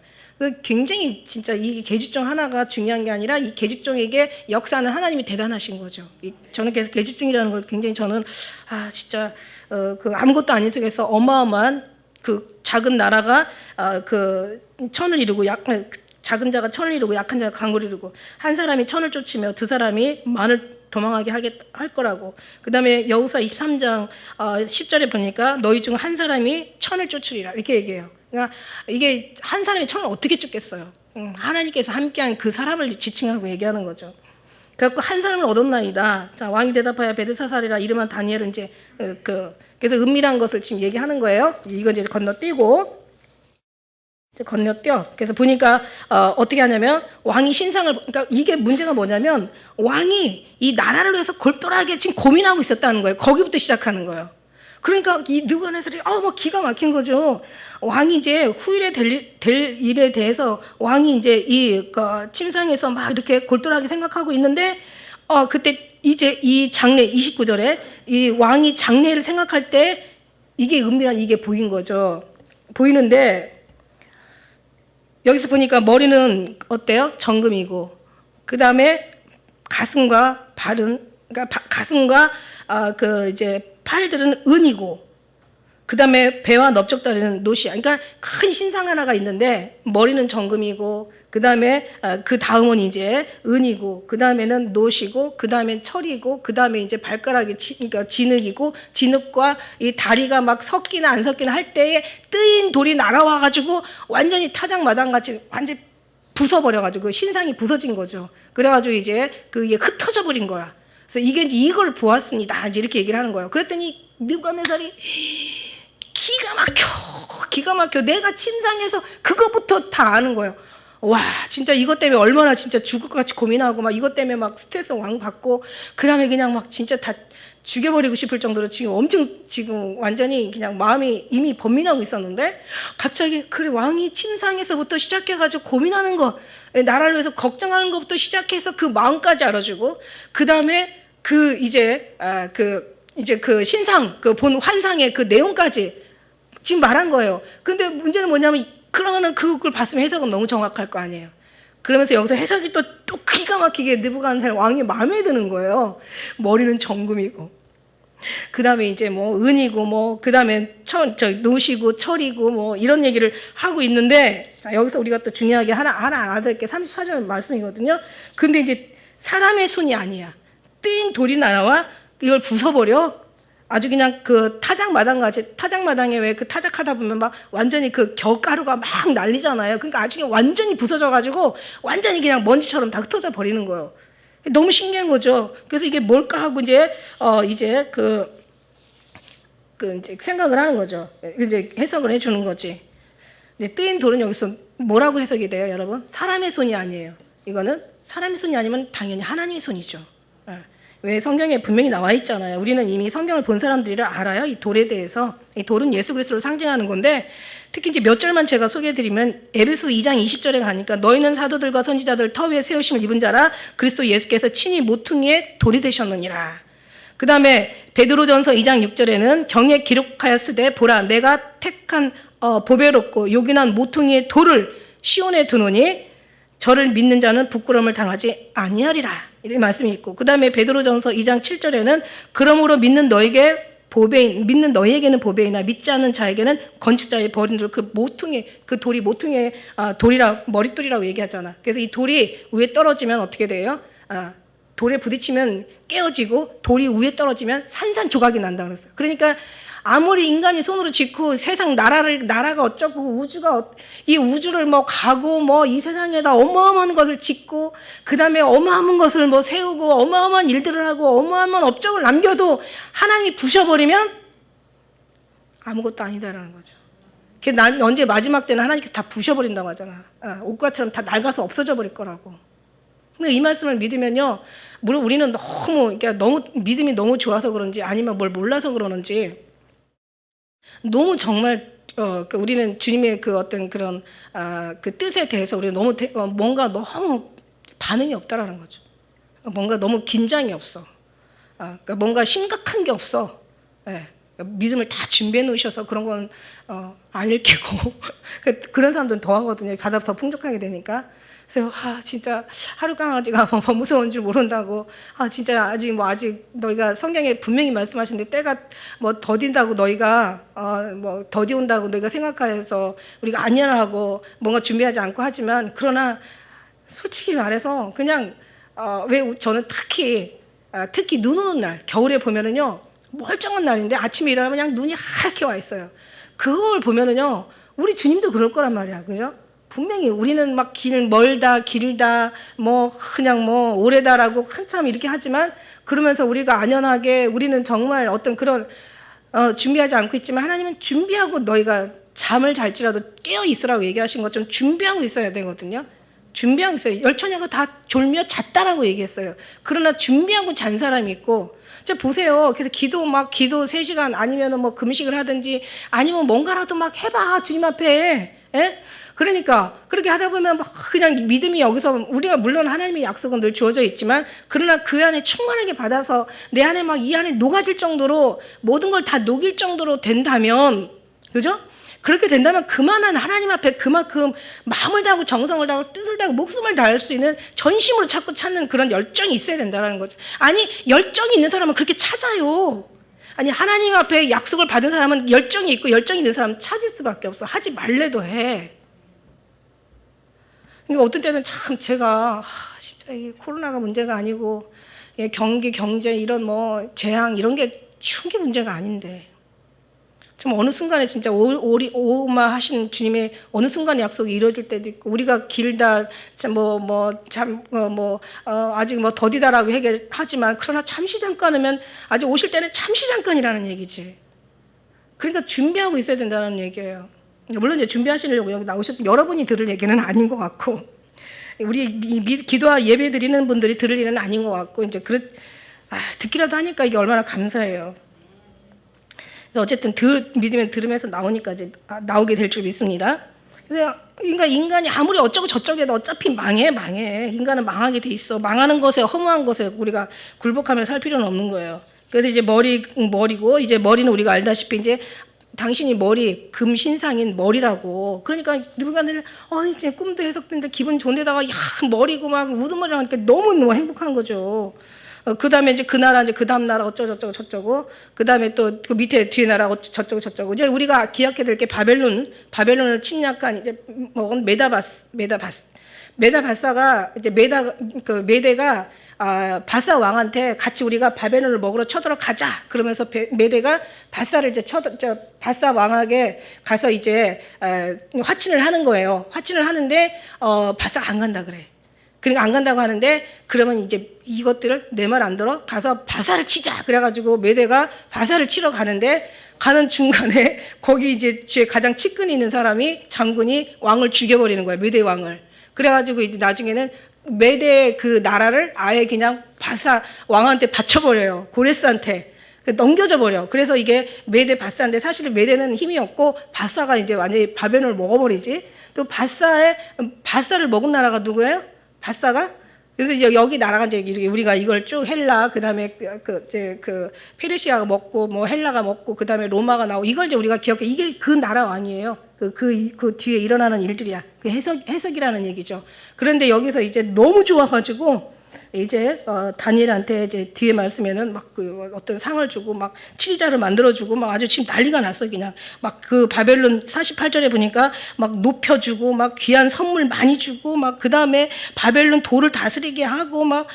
굉장히 진짜 이 계집종 하나가 중요한 게 아니라 이 계집종에게 역사는 하나님이 대단하신 거죠. 저는 그래서 계집종이라는 걸 굉장히 저는 진짜 그 아무것도 아닌 속에서 어마어마한 그 작은 나라가 천을 이루고 작은 자가 천을 이루고 약한 자가 강을 이루고 한 사람이 천을 쫓으며 두 사람이 만을 도망하게 할 거라고. 그 다음에 여호수아 23장 10절에 보니까 너희 중 한 사람이 천을 쫓으리라 이렇게 얘기해요. 그러니까 이게 한 사람이 천을 어떻게 쫓겠어요? 하나님께서 함께한 그 사람을 지칭하고 얘기하는 거죠. 그래갖고 한 사람을 얻었나이다. 자, 왕이 대답하여 베드사살이라 이름한 다니엘은 이제 그래서 은밀한 것을 지금 얘기하는 거예요. 이거 이제 건너뛰고 그래서 보니까 어떻게 하냐면 왕이 신상을, 그러니까 이게 문제가 뭐냐면 왕이 이 나라를 위해서 골똘하게 지금 고민하고 있었다는 거예요. 거기부터 시작하는 거예요. 그러니까 이 느부갓네살이 뭐 기가 막힌 거죠. 왕이 이제 후일에 될 일에 대해서 왕이 이제 침상에서 막 이렇게 골똘하게 생각하고 있는데 그때 이제 이 장례 29절에 이 왕이 장례를 생각할 때 이게 은밀한 이게 보인 거죠. 보이는데 여기서 보니까 머리는 어때요? 정금이고 그 다음에 가슴과 발은 그러니까 가슴과 이제 팔들은 은이고 그 다음에 배와 넓적다리는 노시야. 그러니까 큰 신상 하나가 있는데 머리는 정금이고 그 다음에 그 다음은 이제 은이고 그 다음에는 노시고 그 다음에 철이고 그 다음에 이제 발가락이 그러니까 진흙이고 진흙과 이 다리가 막 섞이나 안 섞이나 할 때에 뜨인 돌이 날아와가지고 완전히 타작마당같이 완전히 부숴버려가지고 그 신상이 부서진 거죠. 그래가지고 이제 그게 흩어져 버린 거야. 그래서 이게 이제 이걸 보았습니다. 이제 이렇게 얘기를 하는 거예요. 그랬더니 느부갓네살이 기가 막혀. 내가 침상에서 그거부터 다 아는 거예요. 와, 진짜 이것 때문에 얼마나 진짜 죽을 것 같이 고민하고 막 이것 때문에 막 스트레스 왕 받고 그다음에 그냥 막 진짜 다 죽여버리고 싶을 정도로 지금 엄청 지금 완전히 그냥 마음이 이미 번민하고 있었는데 갑자기 그래 왕이 침상에서부터 시작해가지고 고민하는 거 나라를 위해서 걱정하는 것부터 시작해서 그 마음까지 알아주고 그다음에 그 이제 그 신상 그 본 환상의 그 내용까지 지금 말한 거예요. 근데 문제는 뭐냐면 그러면은 그걸 봤으면 해석은 너무 정확할 거 아니에요. 그러면서 여기서 해석이 또 기가 막히게 느부갓네살 왕이 마음에 드는 거예요. 머리는 정금이고, 그 다음에 이제 뭐 은이고, 뭐 그 다음에 노시고 철이고 뭐 이런 얘기를 하고 있는데, 자, 여기서 우리가 또 중요하게 하나 알아둘 게 34절 말씀이거든요. 근데 이제 사람의 손이 아니야. 뜨인 돌이 날아와 이걸 부숴버려. 아주 그냥 그 타작마당에 왜 그 타작하다 보면 막 완전히 그 겨가루가 막 날리잖아요. 그러니까 아주 그냥 완전히 부서져가지고 완전히 그냥 먼지처럼 다 흩어져 버리는 거예요. 너무 신기한 거죠. 그래서 이게 뭘까 하고 이제 이제 이제 생각을 하는 거죠. 이제 해석을 해주는 거지. 근데 뜨인 돌은 여기서 뭐라고 해석이 돼요, 여러분? 사람의 손이 아니에요. 이거는 사람의 손이 아니면 당연히 하나님의 손이죠. 왜 성경에 분명히 나와 있잖아요. 우리는 이미 성경을 본 사람들이라 알아요. 이 돌에 대해서. 이 돌은 예수 그리스도를 상징하는 건데 특히 이제 몇 절만 제가 소개해드리면 에베소 2장 20절에 가니까 너희는 사도들과 선지자들 터 위에 세우심을 입은 자라 그리스도 예수께서 친히 모퉁이의 돌이 되셨느니라. 그 다음에 베드로전서 2장 6절에는 경에 기록하였으되 보라 내가 택한 보배롭고 요긴한 모퉁이의 돌을 시온에 두노니 저를 믿는 자는 부끄러움을 당하지 아니하리라. 이런 말씀이 있고 그 다음에 베드로전서 2장 7절에는 그러므로 믿는 너희에게는 보배이나 믿지 않는 자에게는 건축자의 버린 돌 그 모퉁이 그 돌이 모퉁이의 머릿돌이라고 얘기하잖아. 그래서 이 돌이 위에 떨어지면 어떻게 돼요? 돌에 부딪히면 깨어지고 돌이 위에 떨어지면 산산조각이 난다 그랬어요. 그러니까 아무리 인간이 손으로 짓고 세상 나라가 어쩌고 이 우주를 뭐 가고 뭐 이 세상에다 어마어마한 것을 짓고 그 다음에 어마어마한 것을 뭐 세우고 어마어마한 일들을 하고 어마어마한 업적을 남겨도 하나님이 부셔버리면 아무것도 아니다라는 거죠. 난 언제 마지막 때는 하나님께서 다 부셔버린다고 하잖아. 옷과처럼 다 낡아서 없어져 버릴 거라고. 근데 이 말씀을 믿으면요, 물론 우리는 너무 믿음이 너무 좋아서 그런지 아니면 뭘 몰라서 그러는지 너무 정말 우리는 주님의 그 어떤 그런 그 뜻에 대해서 우리는 너무 뭔가 너무 반응이 없다라는 거죠. 뭔가 너무 긴장이 없어. 그러니까 뭔가 심각한 게 없어. 예. 그러니까 믿음을 다 준비해 놓으셔서 그런 건 안 읽히고 그런 사람들은 더 하거든요. 바다 더 풍족하게 되니까. 그래서 진짜 하루 강아지가 뭐 무서운 줄 모른다고 진짜 아직 너희가 성경에 분명히 말씀하시는데 때가 뭐 더딘다고 너희가 뭐 더디 온다고 너희가 생각해서 우리가 안연하고 뭔가 준비하지 않고 하지만 그러나 솔직히 말해서 그냥 왜 저는 특히 눈 오는 날 겨울에 보면은요 멀쩡한 날인데 아침에 일어나면 그냥 눈이 하얗게 와 있어요. 그걸 보면은요 우리 주님도 그럴 거란 말이야, 그죠? 분명히 우리는 막 길 멀다 길다 뭐 그냥 뭐 오래다라고 한참 이렇게 하지만 그러면서 우리가 안연하게 우리는 정말 어떤 그런 준비하지 않고 있지만 하나님은 준비하고 너희가 잠을 잘지라도 깨어 있으라고 얘기하신 것처럼 준비하고 있어야 되거든요. 준비하고 있어요. 열처녀가 다 졸며 잤다라고 얘기했어요. 그러나 준비하고 잔 사람이 있고 자 보세요. 그래서 기도 3시간 아니면은 뭐 금식을 하든지 아니면 뭔가라도 막 해봐 주님 앞에. 예? 그러니까 그렇게 하다 보면 막 그냥 믿음이 여기서 우리가 물론 하나님의 약속은 늘 주어져 있지만 그러나 그 안에 충만하게 받아서 내 안에 막 이 안에 녹아질 정도로 모든 걸 다 녹일 정도로 된다면 그죠? 그렇게 된다면 그만한 하나님 앞에 그만큼 마음을 다하고 정성을 다하고 뜻을 다하고 목숨을 다할 수 있는 전심으로 자꾸 찾는 그런 열정이 있어야 된다는 거죠. 아니 열정이 있는 사람은 그렇게 찾아요. 아니 하나님 앞에 약속을 받은 사람은 열정이 있고 열정이 있는 사람은 찾을 수밖에 없어. 하지 말래도 해. 그러니까 어떤 때는 참 제가 진짜 이 코로나가 문제가 아니고 경제 이런 뭐 재앙 이런 게 쉬운 게 문제가 아닌데 정 어느 순간에 진짜 오마하신 주님의 어느 순간에 약속이 이루어질 때도 있고, 우리가 길다 아직 더디다라고 얘기하지만 그러나 잠시 잠깐이면 아직 오실 때는 잠시 잠깐이라는 얘기지. 그러니까 준비하고 있어야 된다는 얘기예요. 물론 이제 준비하시려고 여기 나오셨지만 여러분이 들을 얘기는 아닌 것 같고, 우리 기도와 예배 드리는 분들이 들을 일은 아닌 것 같고, 이제 듣기라도 하니까 이게 얼마나 감사해요. 그래서 어쨌든 믿으면 들으면서 나오니까 이제 나오게 될 줄 믿습니다. 그래서 그러니까 인간이 아무리 어쩌고 저쩌고 해도 어차피 망해. 인간은 망하게 돼 있어. 망하는 것에, 허무한 것에 우리가 굴복하며 살 필요는 없는 거예요. 그래서 이제 머리고, 이제 머리는 우리가 알다시피 이제 당신이 금신상인 머리라고. 그러니까 누가 늘 이제 꿈도 해석되는데 기분 좋은데다가 머리고 막 우두머리 하니까 너무 행복한 거죠. 그 다음에 이제 그 나라, 이제 그 다음 나라 어쩌고 저쩌고, 그 다음에 또 그 밑에 뒤에 나라 저쩌고. 이제 우리가 기억해야 될 게 바벨론을 침략한 이제 먹은 메다바사가 이제 메대가 바사 왕한테 같이 우리가 바벨론을 먹으러 쳐들어가자. 그러면서 메대가 바사를 이제 바사 왕에게 가서 이제 화친을 하는 거예요. 화친을 하는데 바사가 안 간다 그래. 그러니까 안 간다고 하는데, 그러면 이제 이것들을 내 말 안 들어 가서 바사를 치자. 그래가지고 메대가 바사를 치러 가는 중간에 거기 이제 가장 측근이 있는 사람이 장군이 왕을 죽여버리는 거예요. 메대 왕을. 그래가지고 이제 나중에는 메대 그 나라를 아예 그냥 바사 왕한테 바쳐버려요. 고레스한테. 넘겨져 버려. 그래서 이게 메대 바사인데, 사실은 메대는 힘이 없고 바사가 이제 완전히 바벨론을 먹어버리지. 또 바사를 먹은 나라가 누구예요? 바사가. 그래서 이제 여기 나라가 이제 우리가 이걸 쭉 헬라, 그다음에 그 페르시아가 먹고 헬라가 먹고 그다음에 로마가 나오고, 이걸 이제 우리가 기억해. 이게 그 나라 왕이에요. 그 뒤에 일어나는 일들이야. 그 해석이라는 얘기죠. 그런데 여기서 이제 너무 좋아가지고 이제 다니엘한테 이제 뒤에 말씀에는 막 어떤 상을 주고 막 치리자를 만들어주고 막 아주 지금 난리가 났어. 그냥 막 그 바벨론 48절에 보니까 막 높여주고 막 귀한 선물 많이 주고 막 그 다음에 바벨론 도를 다스리게 하고 막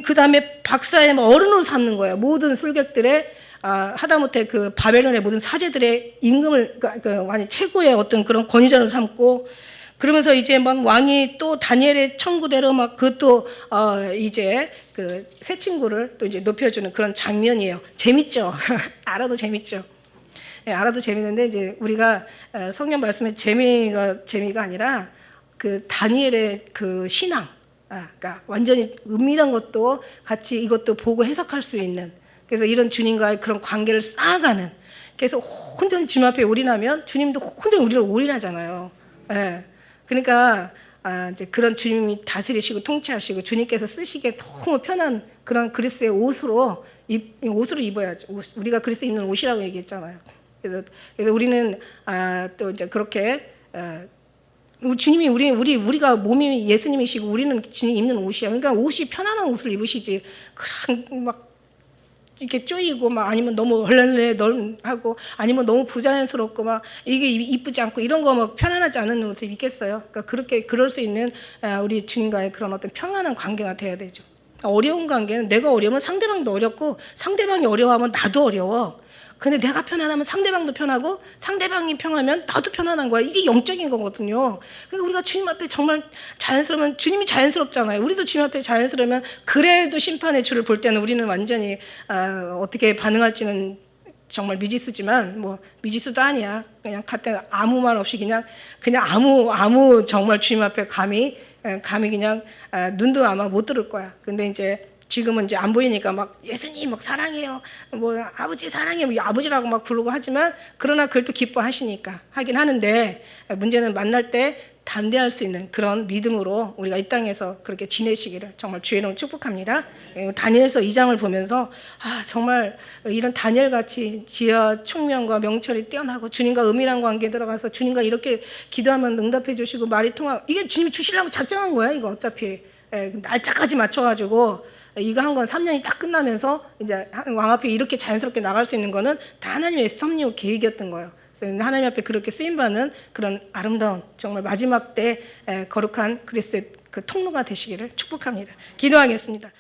그 다음에 박사의 어른으로 삼는 거예요. 모든 술객들의 하다못해 그 바벨론의 모든 사제들의 임금을 완전 최고의 어떤 그런 권위자로 삼고, 그러면서 이제 막 왕이 또 다니엘의 청구대로 막 그것도 이제 그 새 친구를 또 이제 높여주는 그런 장면이에요. 재밌죠? 알아도 재밌죠? 예, 알아도 재밌는데, 이제 우리가 성경 말씀의 재미가 아니라 그 다니엘의 그 신앙, 그러니까 완전히 은밀한 것도 같이 이것도 보고 해석할 수 있는, 그래서 이런 주님과의 그런 관계를 쌓아가는, 그래서 혼전히 주님 앞에 올인하면 주님도 혼전히 우리를 올인하잖아요. 예. 그러니까 이제 그런 주님이 다스리시고 통치하시고 주님께서 쓰시기에 너무 편한 그런 그리스의 옷으로 입어야죠. 우리가 그리스 입는 옷이라고 얘기했잖아요. 그래서 우리는 또 이제 그렇게 주님이 우리가 몸이 예수님이시고 우리는 주님 입는 옷이야. 그러니까 옷이 편안한 옷을 입으시지. 그냥 막 이렇게 쪼이고 막 아니면 너무 헐렁하고 아니면 너무 부자연스럽고 막 이게 이쁘지 않고 이런 거 막 편안하지 않은 옷을 입겠어요. 그러니까 그럴 수 있는 우리 주님과의 그런 어떤 편안한 관계가 돼야 되죠. 어려운 관계는 내가 어려우면 상대방도 어렵고 상대방이 어려워하면 나도 어려워. 근데 내가 편안하면 상대방도 편하고 상대방이 편하면 나도 편안한 거야. 이게 영적인 거거든요. 그러니까 우리가 주님 앞에 정말 자연스러우면, 주님이 자연스럽잖아요. 우리도 주님 앞에 자연스러우면, 그래도 심판의 주를 볼 때는 우리는 완전히 어떻게 반응할지는 정말 미지수지만, 미지수도 아니야. 그냥 갖다 아무 말 없이 그냥 아무 정말 주님 앞에 감히 그냥 눈도 아마 못 들을 거야. 근데 이제 지금은 이제 안 보이니까 막 예수님 막 사랑해요, 아버지 사랑해요, 아버지라고 막 부르고 하지만, 그러나 그걸 또 기뻐하시니까 하긴 하는데, 문제는 만날 때 담대할 수 있는 그런 믿음으로 우리가 이 땅에서 그렇게 지내시기를 정말 주의 이름으로 축복합니다. 다니엘서 2장을 보면서 정말 이런 다니엘같이 지혜와 총명과 명철이 뛰어나고 주님과 은밀한 관계에 들어가서 주님과 이렇게 기도하면 응답해 주시고 말이 통하고, 이게 주님이 주시려고 작정한 거야. 이거 어차피 날짜까지 맞춰가지고 이거 한 건 3년이 딱 끝나면서 이제 왕 앞에 이렇게 자연스럽게 나갈 수 있는 거는 다 하나님의 섭리와 계획이었던 거예요. 그래서 하나님 앞에 그렇게 쓰임받는 그런 아름다운 정말 마지막 때 거룩한 그리스도의 그 통로가 되시기를 축복합니다. 기도하겠습니다.